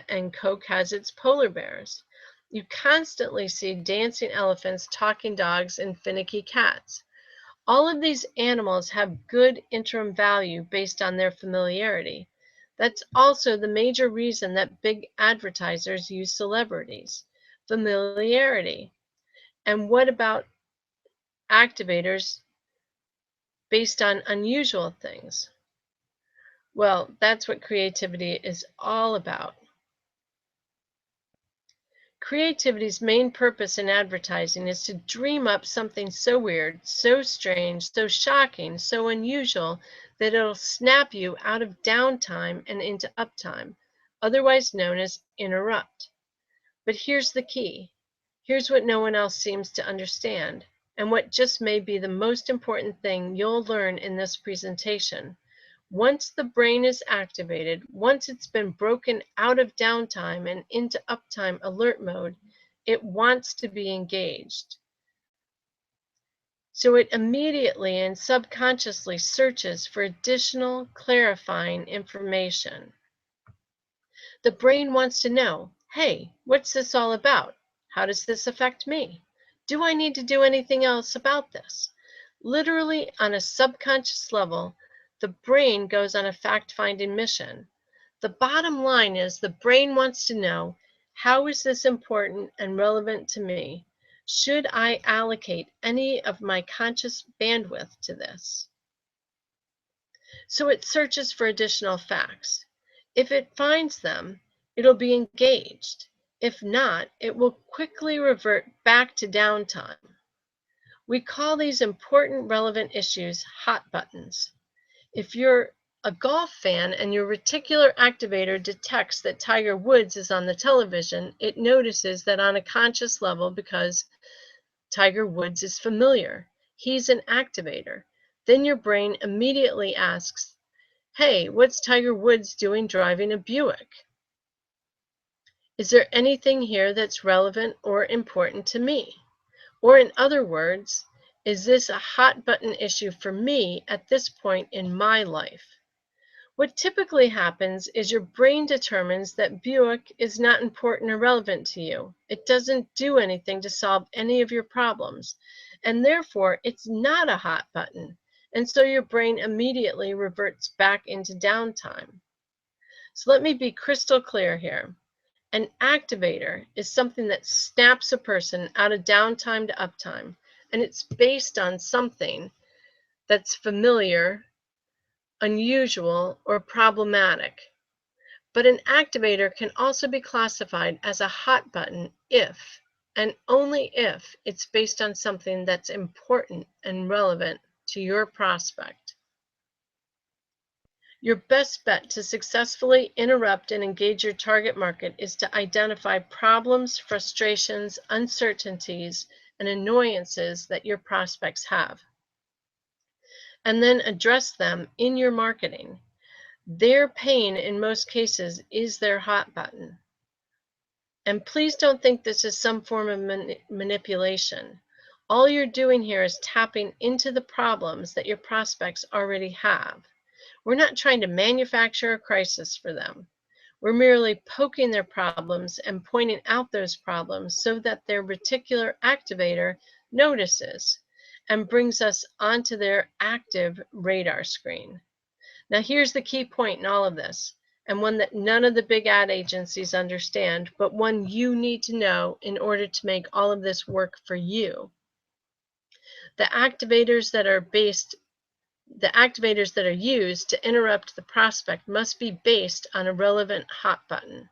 and Coke has its polar bears. You constantly see dancing elephants, talking dogs, and finicky cats. All of these animals have good interim value based on their familiarity. That's also the major reason that big advertisers use celebrities. Familiarity. And what about activators based on unusual things? Well, that's what creativity is all about. Creativity's main purpose in advertising is to dream up something so weird, so strange, so shocking, so unusual that it'll snap you out of downtime and into uptime, otherwise known as interrupt. But here's the key. Here's what no one else seems to understand, and what just may be the most important thing you'll learn in this presentation. Once the brain is activated, once it's been broken out of downtime and into uptime alert mode, it wants to be engaged. So it immediately and subconsciously searches for additional clarifying information. The brain wants to know, hey, what's this all about? How does this affect me? Do I need to do anything else about this? Literally, on a subconscious level, the brain goes on a fact-finding mission. The bottom line is the brain wants to know, how is this important and relevant to me? Should I allocate any of my conscious bandwidth to this? So it searches for additional facts. If it finds them, it'll be engaged. If not, it will quickly revert back to downtime. We call these important relevant issues hot buttons. If you're a golf fan and your reticular activator detects that Tiger Woods is on the television, it notices that on a conscious level because Tiger Woods is familiar. He's an activator. Then your brain immediately asks, hey, what's Tiger Woods doing driving a Buick? Is there anything here that's relevant or important to me? Or in other words, is this a hot button issue for me at this point in my life? What typically happens is your brain determines that Buick is not important or relevant to you. It doesn't do anything to solve any of your problems, and therefore it's not a hot button. And so your brain immediately reverts back into downtime. So let me be crystal clear here. An activator is something that snaps a person out of downtime to uptime, and it's based on something that's familiar, unusual, or problematic. But an activator can also be classified as a hot button if, and only if, it's based on something that's important and relevant to your prospect. Your best bet to successfully interrupt and engage your target market is to identify problems, frustrations, uncertainties, and annoyances that your prospects have, and then address them in your marketing. Their pain in most cases is their hot button. And please don't think this is some form of manipulation. All you're doing here is tapping into the problems that your prospects already have. We're not trying to manufacture a crisis for them. We're merely poking their problems and pointing out those problems so that their reticular activator notices and brings us onto their active radar screen. Now, here's the key point in all of this, and one that none of the big ad agencies understand, but one you need to know in order to make all of this work for you. The activators that are used to interrupt the prospect must be based on a relevant hot button.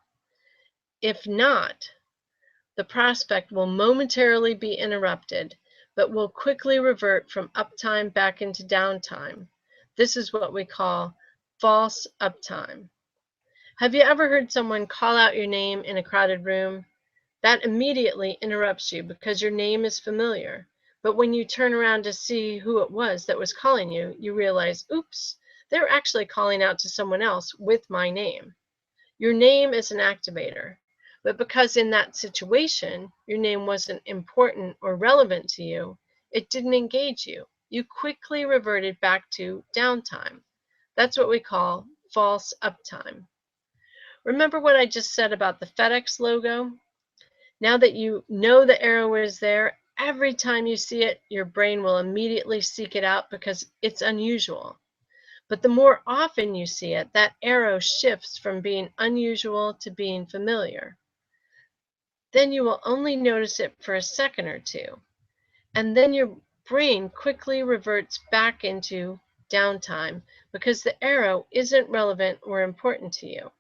If not, the prospect will momentarily be interrupted, but will quickly revert from uptime back into downtime. This is what we call false uptime. Have you ever heard someone call out your name in a crowded room? That immediately interrupts you because your name is familiar. But when you turn around to see who it was that was calling you, you realize, oops, they were actually calling out to someone else with my name. Your name is an activator, but because in that situation, your name wasn't important or relevant to you, it didn't engage you. You quickly reverted back to downtime. That's what we call false uptime. Remember what I just said about the FedEx logo? Now that you know the arrow is there, every time you see it, your brain will immediately seek it out because it's unusual. But the more often you see it, that arrow shifts from being unusual to being familiar. Then you will only notice it for a second or two, and then your brain quickly reverts back into downtime because the arrow isn't relevant or important to you.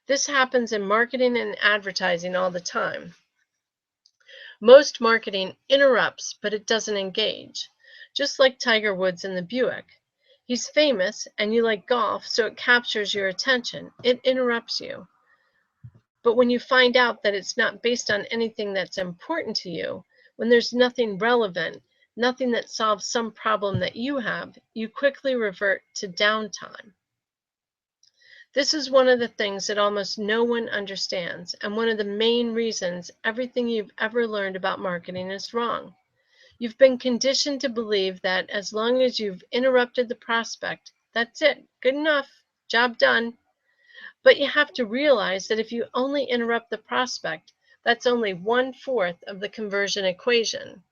This happens in marketing and advertising all the time. Most marketing interrupts, but it doesn't engage. Just like Tiger Woods in the Buick. He's famous and you like golf, so it captures your attention. It interrupts you. But when you find out that it's not based on anything that's important to you, when there's nothing relevant, nothing that solves some problem that you have, you quickly revert to downtime. This is one of the things that almost no one understands, and one of the main reasons everything you've ever learned about marketing is wrong. You've been conditioned to believe that as long as you've interrupted the prospect, that's it, good enough, job done. But you have to realize that if you only interrupt the prospect, that's only 1/4 of the conversion equation.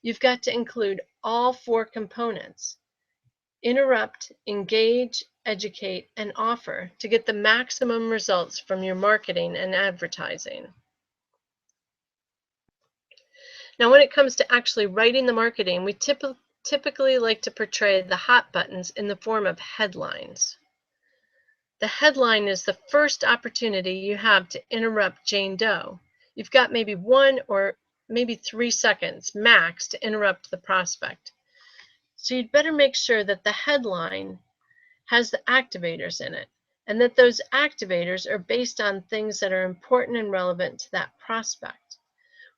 You've got to include all 4 components: interrupt, engage, educate, and offer to get the maximum results from your marketing and advertising. Now, when it comes to actually writing the marketing, we typically like to portray the hot buttons in the form of headlines. The headline is the first opportunity you have to interrupt Jane Doe. You've got maybe 1 or maybe 3 seconds max to interrupt the prospect. So you'd better make sure that the headline has the activators in it, and that those activators are based on things that are important and relevant to that prospect.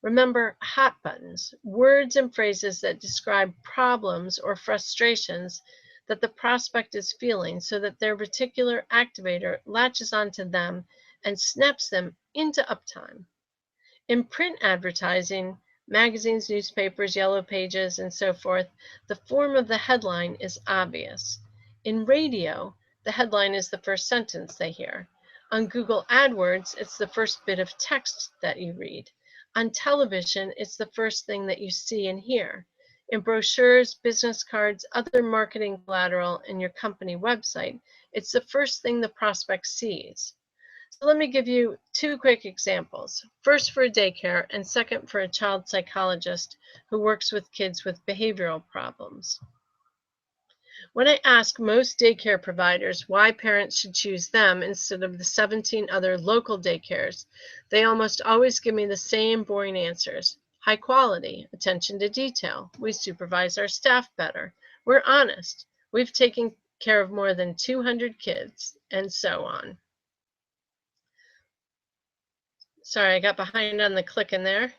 Remember, hot buttons, words and phrases that describe problems or frustrations that the prospect is feeling so that their reticular activator latches onto them and snaps them into uptime. In print advertising, magazines, newspapers, yellow pages, and so forth, the form of the headline is obvious. In radio, the headline is the first sentence they hear. On Google AdWords, it's the first bit of text that you read. On television, it's the first thing that you see and hear. In brochures, business cards, other marketing collateral, and your company website, it's the first thing the prospect sees. So let me give you 2 quick examples. First for a daycare, and second for a child psychologist who works with kids with behavioral problems. When I ask most daycare providers why parents should choose them instead of the 17 other local daycares, they almost always give me the same boring answers. high quality, attention to detail. We supervise our staff better. We're honest. We've taken care of more than 200 kids, and so on. Sorry, I got behind on the clicking there.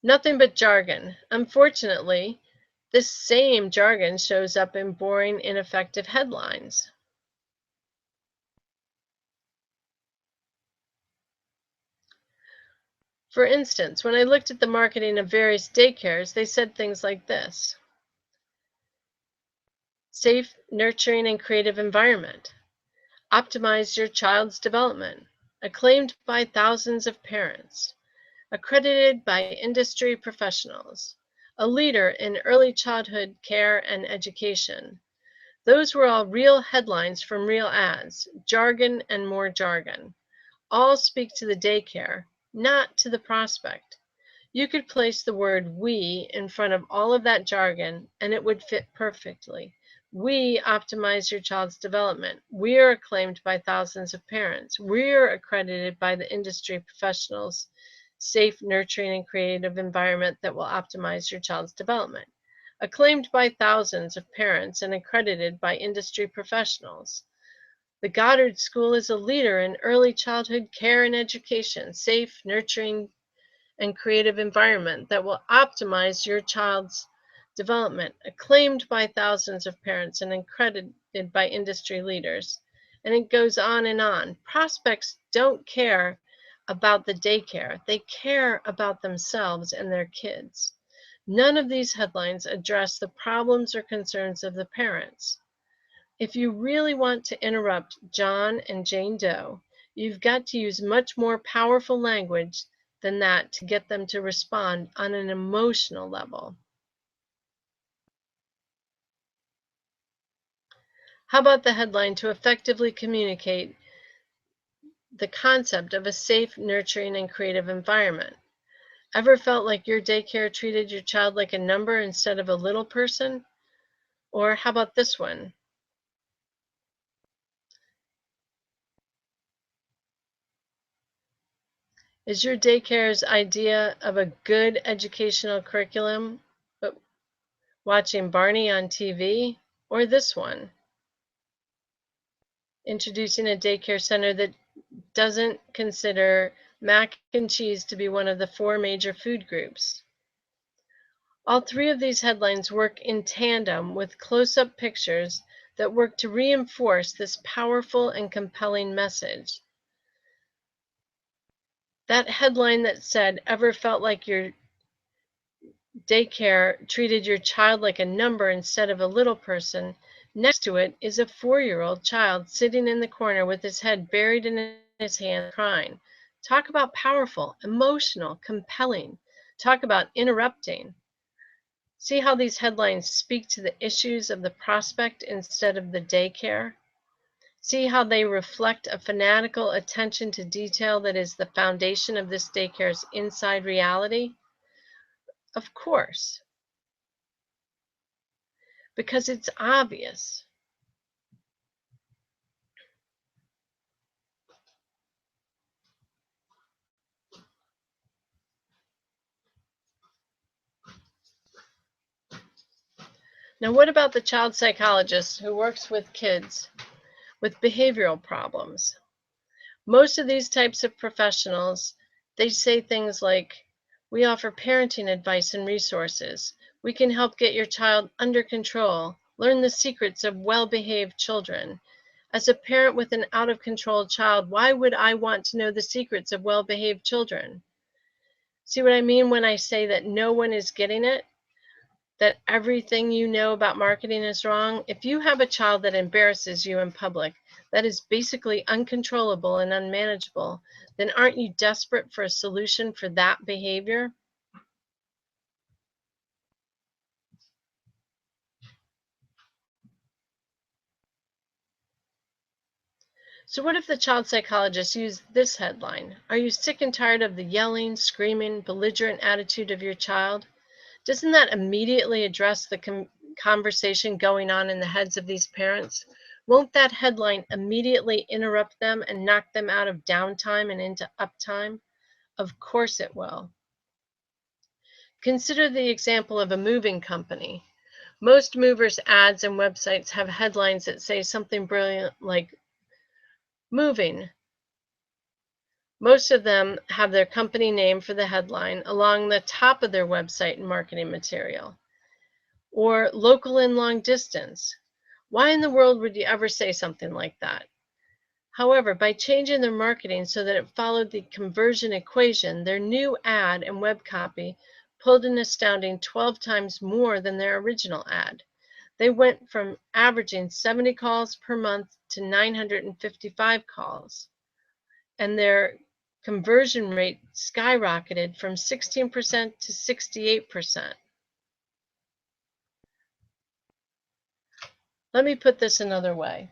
Nothing but jargon. Unfortunately, this same jargon shows up in boring, ineffective headlines. For instance, when I looked at the marketing of various daycares, they said things like this: safe, nurturing, and creative environment. Optimize your child's development. Acclaimed by thousands of parents. Accredited by industry professionals. A leader in early childhood care and education. Those were all real headlines from real ads, jargon and more jargon. All speak to the daycare, not to the prospect. You could place the word "we" in front of all of that jargon and it would fit perfectly. We optimize your child's development. We are acclaimed by thousands of parents. We are accredited by the industry professionals. Safe, nurturing, and creative environment that will optimize your child's development. Acclaimed by thousands of parents and accredited by industry professionals. The Goddard School is a leader in early childhood care and education, safe, nurturing, and creative environment that will optimize your child's development, acclaimed by thousands of parents and accredited by industry leaders. And it goes on and on. Prospects don't care about the daycare, they care about themselves and their kids. None of these headlines address the problems or concerns of the parents. If you really want to interrupt John and Jane Doe, you've got to use much more powerful language than that to get them to respond on an emotional level. How about the headline to effectively communicate the concept of a safe, nurturing, and creative environment? Ever felt like your daycare treated your child like a number instead of a little person? Or how about this one? Is your daycare's idea of a good educational curriculum watching Barney on TV? Or this one? Introducing a daycare center that doesn't consider mac and cheese to be one of the 4 major food groups. All 3 of these headlines work in tandem with close-up pictures that work to reinforce this powerful and compelling message. That headline that said, "Ever felt like your daycare treated your child like a number instead of a little person," next to it is a 4-year-old child sitting in the corner with his head buried in his hand crying. Talk about powerful, emotional, compelling. Talk about interrupting. See how these headlines speak to the issues of the prospect instead of the daycare? See how they reflect a fanatical attention to detail that is the foundation of this daycare's inside reality? Of course, because it's obvious. Now, what about the child psychologist who works with kids with behavioral problems? Most of these types of professionals, they say things like, "We offer parenting advice and resources. We can help get your child under control. Learn the secrets of well-behaved children." As a parent with an out-of-control child, why would I want to know the secrets of well-behaved children? See what I mean when I say that no one is getting it? That everything you know about marketing is wrong? If you have a child that embarrasses you in public, that is basically uncontrollable and unmanageable, then aren't you desperate for a solution for that behavior? So what if the child psychologist used this headline? Are you sick and tired of the yelling, screaming, belligerent attitude of your child? Doesn't that immediately address the conversation going on in the heads of these parents? Won't that headline immediately interrupt them and knock them out of downtime and into uptime? Of course it will. Consider the example of a moving company. Most movers' ads and websites have headlines that say something brilliant like moving. Most of them have their company name for the headline along the top of their website and marketing material. Or local and long distance. Why in the world would you ever say something like that? However, by changing their marketing so that it followed the conversion equation, their new ad and web copy pulled an astounding 12 times more than their original ad. They went from averaging 70 calls per month to 955 calls, and their conversion rate skyrocketed from 16% to 68%. Let me put this another way.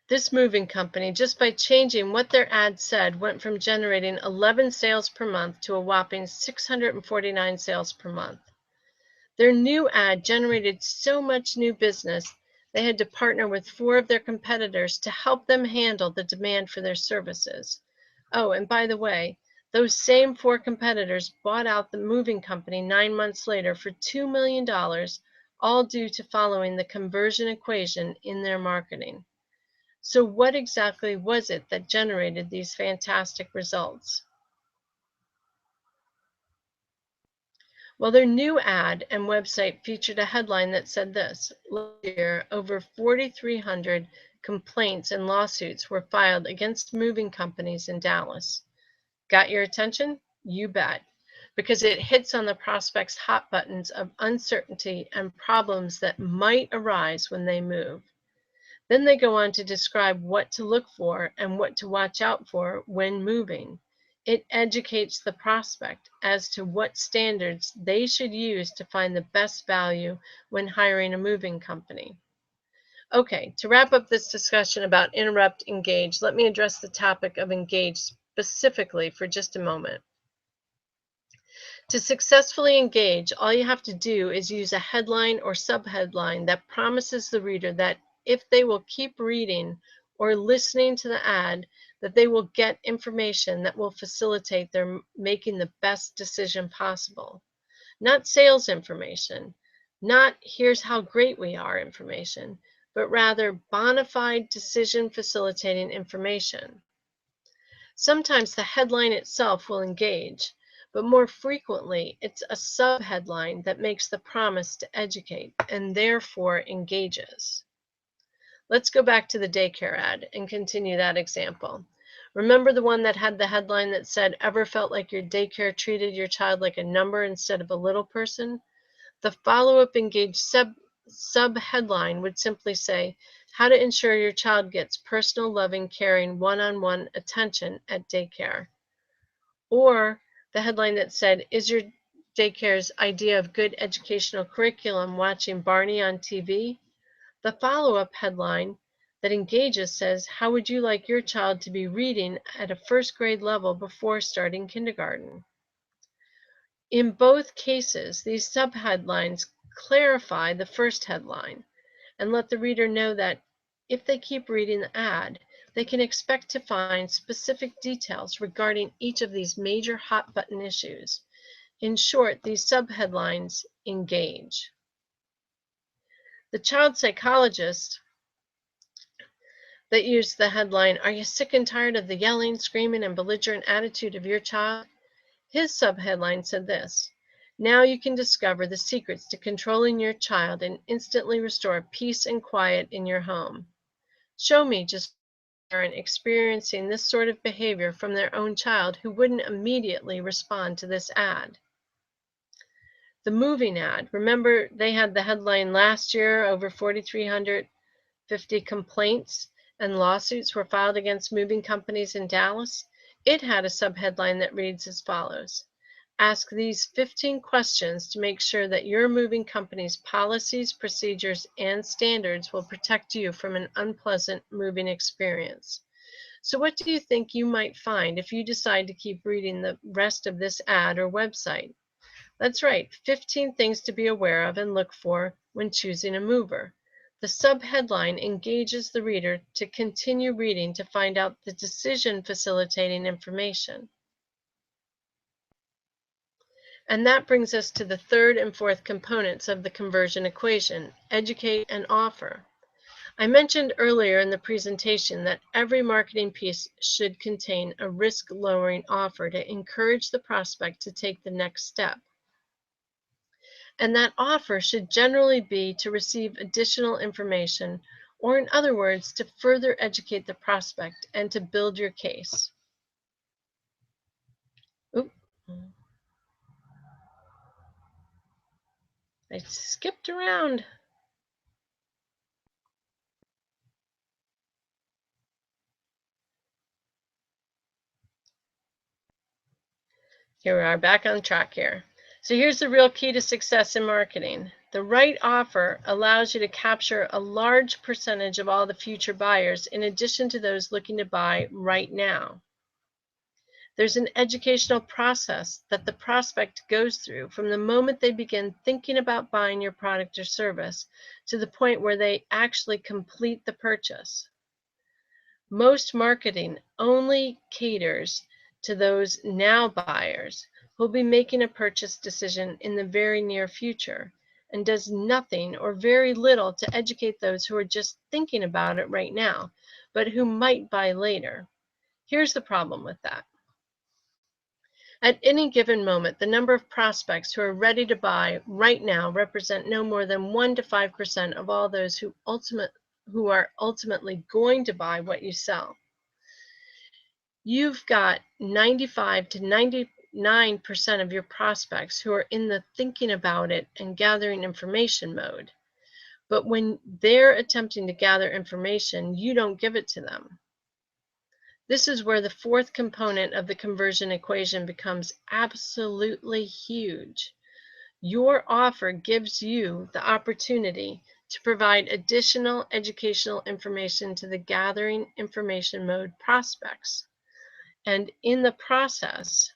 This moving company, just by changing what their ad said, went from generating 11 sales per month to a whopping 649 sales per month. Their new ad generated so much new business, they had to partner with 4 of their competitors to help them handle the demand for their services. Oh, and by the way, those same 4 competitors bought out the moving company 9 months later for $2 million, all due to following the conversion equation in their marketing. So what exactly was it that generated these fantastic results? Well, their new ad and website featured a headline that said this: last year, over 4,300 complaints and lawsuits were filed against moving companies in Dallas. Got your attention? You bet. Because it hits on the prospects' hot buttons of uncertainty and problems that might arise when they move. Then they go on to describe what to look for and what to watch out for when moving. It educates the prospect as to what standards they should use to find the best value when hiring a moving company. Okay, to wrap up this discussion about interrupt, engage, let me address the topic of engage specifically for just a moment. To successfully engage, all you have to do is use a headline or subheadline that promises the reader that if they will keep reading or listening to the ad, that they will get information that will facilitate their making the best decision possible. Not sales information, not here's how great we are information, but rather bona fide decision facilitating information. Sometimes the headline itself will engage, but more frequently it's a subheadline that makes the promise to educate and therefore engages. Let's go back to the daycare ad and continue that example. Remember the one that had the headline that said, "Ever felt like your daycare treated your child like a number instead of a little person?" The follow-up engaged sub-headline would simply say, "How to ensure your child gets personal, loving, caring, one-on-one attention at daycare." Or the headline that said, "Is your daycare's idea of good educational curriculum watching Barney on TV?" The follow-up headline that engages says, "How would you like your child to be reading at a first grade level before starting kindergarten?" In both cases, these subheadlines clarify the first headline and let the reader know that if they keep reading the ad, they can expect to find specific details regarding each of these major hot button issues. In short, these subheadlines engage. The child psychologist that used the headline, "Are you sick and tired of the yelling, screaming, and belligerent attitude of your child?" His subheadline said this: "Now you can discover the secrets to controlling your child and instantly restore peace and quiet in your home." Show me just a parent experiencing this sort of behavior from their own child who wouldn't immediately respond to this ad. The moving ad, remember they had the headline last year, over 4,350 complaints and lawsuits were filed against moving companies in Dallas? It had a subheadline that reads as follows: "Ask these 15 questions to make sure that your moving company's policies, procedures, and standards will protect you from an unpleasant moving experience." So what do you think you might find if you decide to keep reading the rest of this ad or website? That's right, 15 things to be aware of and look for when choosing a mover. The subheadline engages the reader to continue reading to find out the decision facilitating information. And that brings us to the third and fourth components of the conversion equation: educate and offer. I mentioned earlier in the presentation that every marketing piece should contain a risk-lowering offer to encourage the prospect to take the next step. And that offer should generally be to receive additional information, or in other words, to further educate the prospect and to build your case. Oop. I skipped around. Here we are, back on track here. So here's the real key to success in marketing. The right offer allows you to capture a large percentage of all the future buyers in addition to those looking to buy right now. There's an educational process that the prospect goes through from the moment they begin thinking about buying your product or service to the point where they actually complete the purchase. Most marketing only caters to those now buyers who will be making a purchase decision in the very near future and does nothing or very little to educate those who are just thinking about it right now, but who might buy later. Here's the problem with that. At any given moment, the number of prospects who are ready to buy right now represent no more than 1 to 5% of all those who are ultimately going to buy what you sell. You've got 95 to 99% of your prospects who are in the thinking about it and gathering information mode. But when they're attempting to gather information, you don't give it to them. This is where the fourth component of the conversion equation becomes absolutely huge. Your offer gives you the opportunity to provide additional educational information to the gathering information mode prospects. And in the process,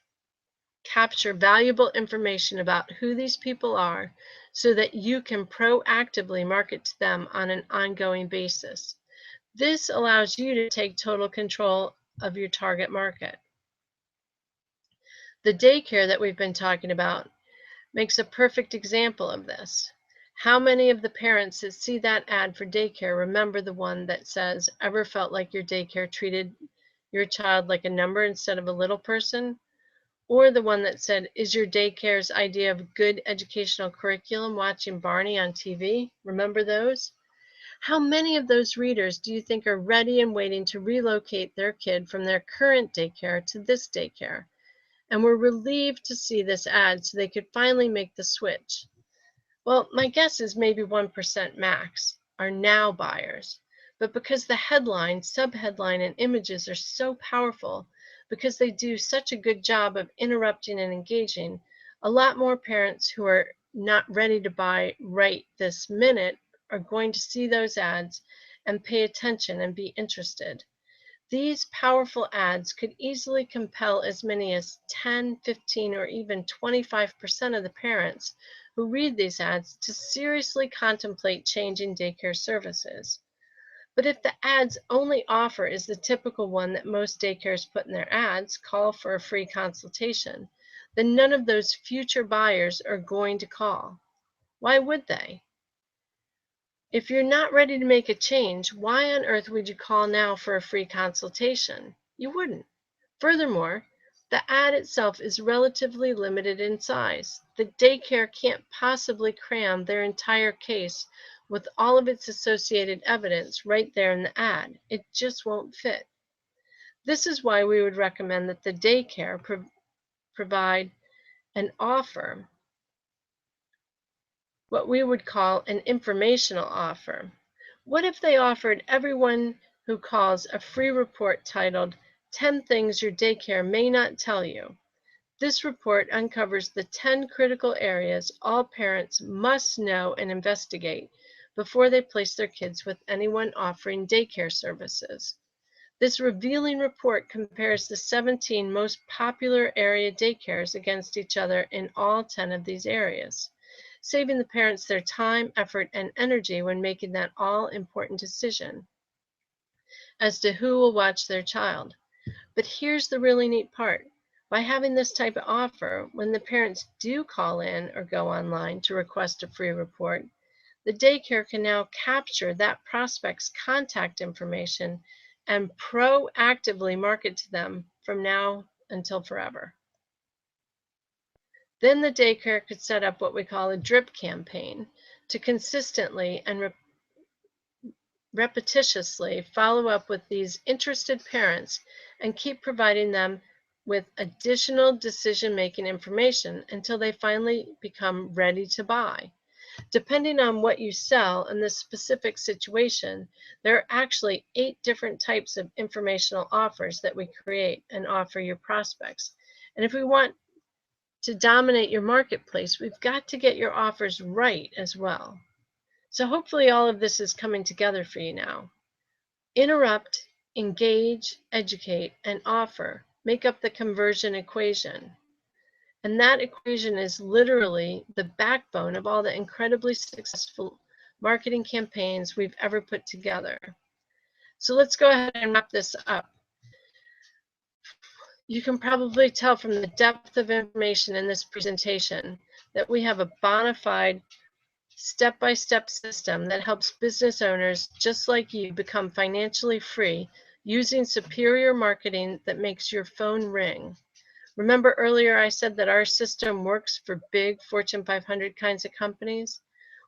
capture valuable information about who these people are so that you can proactively market to them on an ongoing basis. This allows you to take total control of your target market. The daycare that we've been talking about makes a perfect example of this. How many of the parents that see that ad for daycare remember the one that says, "Ever felt like your daycare treated your child like a number instead of a little person?" Or the one that said, "Is your daycare's idea of good educational curriculum watching Barney on TV?" Remember those? How many of those readers do you think are ready and waiting to relocate their kid from their current daycare to this daycare, and were relieved to see this ad so they could finally make the switch? Well, my guess is maybe 1% max are now buyers. But because the headline, subheadline, and images are so powerful, because they do such a good job of interrupting and engaging, a lot more parents who are not ready to buy right this minute are going to see those ads and pay attention and be interested. These powerful ads could easily compel as many as 10, 15, or even 25% of the parents who read these ads to seriously contemplate changing daycare services. But if the ad's only offer is the typical one that most daycares put in their ads, call for a free consultation, then none of those future buyers are going to call. Why would they? If you're not ready to make a change, why on earth would you call now for a free consultation? You wouldn't. Furthermore, the ad itself is relatively limited in size. The daycare can't possibly cram their entire case with all of its associated evidence right there in the ad. It just won't fit. This is why we would recommend that the daycare provide an offer, what we would call an informational offer. What if they offered everyone who calls a free report titled 10 Things Your Daycare May Not Tell You? This report uncovers the 10 critical areas all parents must know and investigate before they place their kids with anyone offering daycare services. This revealing report compares the 17 most popular area daycares against each other in all 10 of these areas, saving the parents their time, effort, and energy when making that all-important decision as to who will watch their child. But here's the really neat part. By having this type of offer, when the parents do call in or go online to request a free report, the daycare can now capture that prospect's contact information and proactively market to them from now until forever. Then the daycare could set up what we call a drip campaign to consistently and repetitiously follow up with these interested parents and keep providing them with additional decision-making information until they finally become ready to buy. Depending on what you sell in this specific situation, there are actually 8 different types of informational offers that we create and offer your prospects. And if we want to dominate your marketplace, we've got to get your offers right as well. So hopefully all of this is coming together for you now. Interrupt, engage, educate, and offer make up the conversion equation. And that equation is literally the backbone of all the incredibly successful marketing campaigns we've ever put together. So let's go ahead and wrap this up. You can probably tell from the depth of information in this presentation that we have a bona fide step-by-step system that helps business owners just like you become financially free using superior marketing that makes your phone ring. Remember earlier I said that our system works for big Fortune 500 kinds of companies?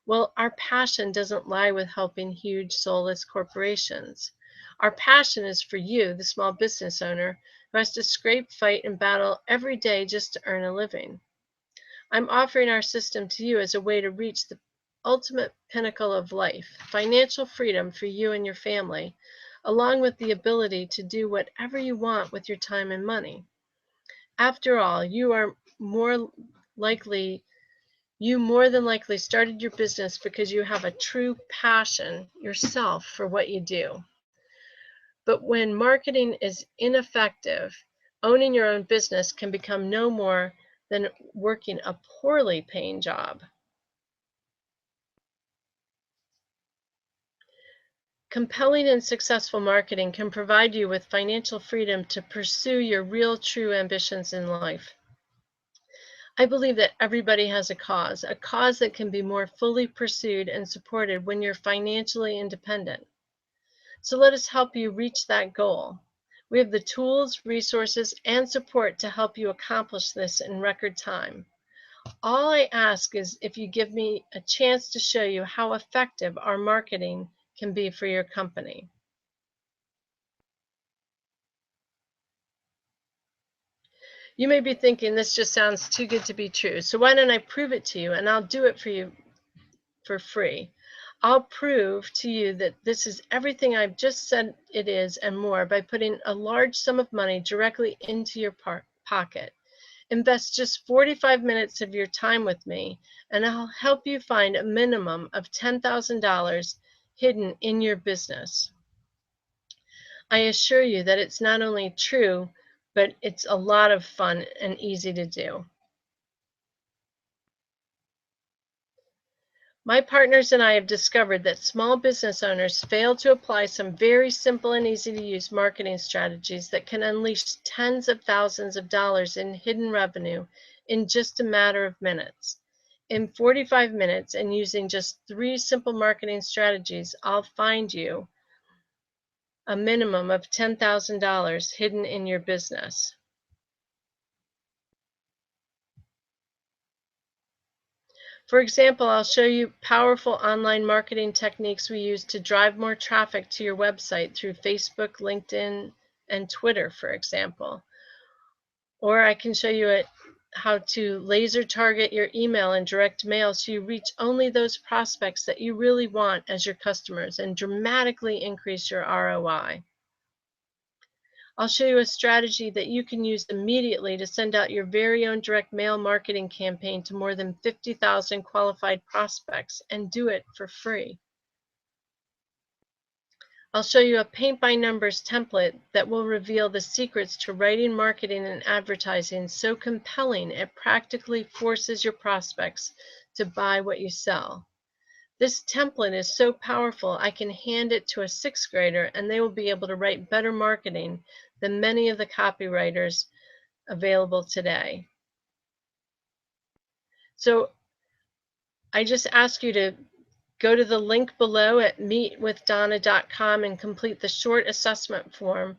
Well, our passion doesn't lie with helping huge soulless corporations. Our passion is for you, the small business owner, who has to scrape, fight, and battle every day just to earn a living. I'm offering our system to you as a way to reach the ultimate pinnacle of life, financial freedom for you and your family, along with the ability to do whatever you want with your time and money. After all, you more than likely started your business because you have a true passion yourself for what you do. But when marketing is ineffective, owning your own business can become no more than working a poorly paying job. Compelling and successful marketing can provide you with financial freedom to pursue your real, true ambitions in life. I believe that everybody has a cause that can be more fully pursued and supported when you're financially independent. So let us help you reach that goal. We have the tools, resources, and support to help you accomplish this in record time. All I ask is if you give me a chance to show you how effective our marketing can be for your company. You may be thinking this just sounds too good to be true. So why don't I prove it to you, and I'll do it for you for free. I'll prove to you that this is everything I've just said it is and more by putting a large sum of money directly into your pocket. Invest just 45 minutes of your time with me, and I'll help you find a minimum of $10,000 hidden in your business. I assure you that it's not only true, but it's a lot of fun and easy to do. My partners and I have discovered that small business owners fail to apply some very simple and easy to use marketing strategies that can unleash tens of thousands of dollars in hidden revenue in just a matter of minutes. In 45 minutes and using just 3 simple marketing strategies, I'll find you a minimum of $10,000 hidden in your business. For example, I'll show you powerful online marketing techniques we use to drive more traffic to your website through Facebook, LinkedIn, and Twitter, for example. Or I can show you how to laser target your email and direct mail so you reach only those prospects that you really want as your customers and dramatically increase your ROI. I'll show you a strategy that you can use immediately to send out your very own direct mail marketing campaign to more than 50,000 qualified prospects and do it for free. I'll show you a paint by numbers template that will reveal the secrets to writing, marketing, and advertising so compelling it practically forces your prospects to buy what you sell. This template is so powerful, I can hand it to a 6th grader and they will be able to write better marketing than many of the copywriters available today. So I just ask you to go to the link below at meetwithdonna.com and complete the short assessment form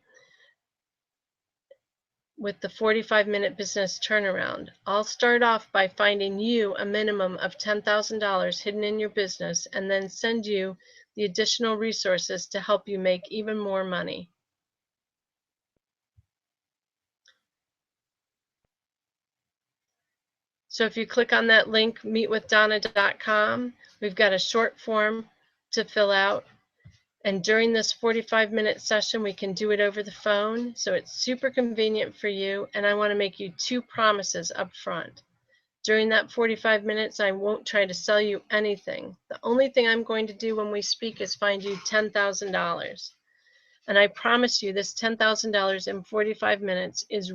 with the 45-minute business turnaround. I'll start off by finding you a minimum of $10,000 hidden in your business and then send you the additional resources to help you make even more money. So if you click on that link, meetwithdonna.com, we've got a short form to fill out. And during this 45-minute session, we can do it over the phone. So it's super convenient for you. And I want to make you 2 promises up front. During that 45 minutes, I won't try to sell you anything. The only thing I'm going to do when we speak is find you $10,000. And I promise you this $10,000 in 45 minutes is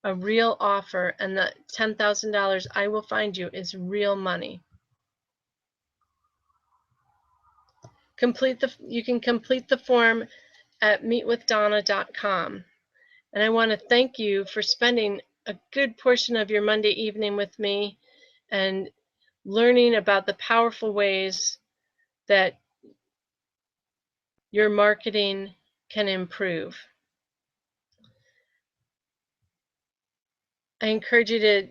a real offer, and the $10,000 I will find you is real money. You can complete the form at meetwithdonna.com. And I want to thank you for spending a good portion of your Monday evening with me and learning about the powerful ways that your marketing can improve. I encourage you to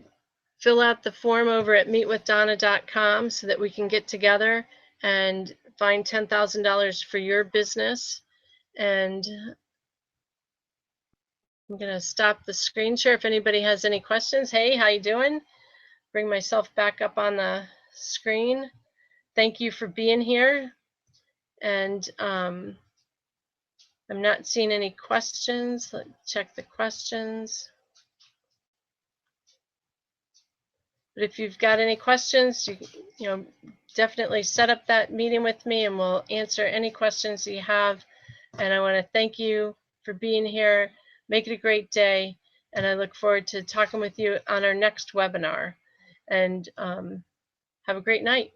fill out the form over at meetwithdonna.com so that we can get together and find $10,000 for your business. And I'm going to stop the screen share. If anybody has any questions, hey, how you doing? Bring myself back up on the screen. Thank you for being here. And I'm not seeing any questions. Let's check the questions. But if you've got any questions, you definitely set up that meeting with me and we'll answer any questions you have. And I want to thank you for being here. Make it a great day. And I look forward to talking with you on our next webinar. And have a great night.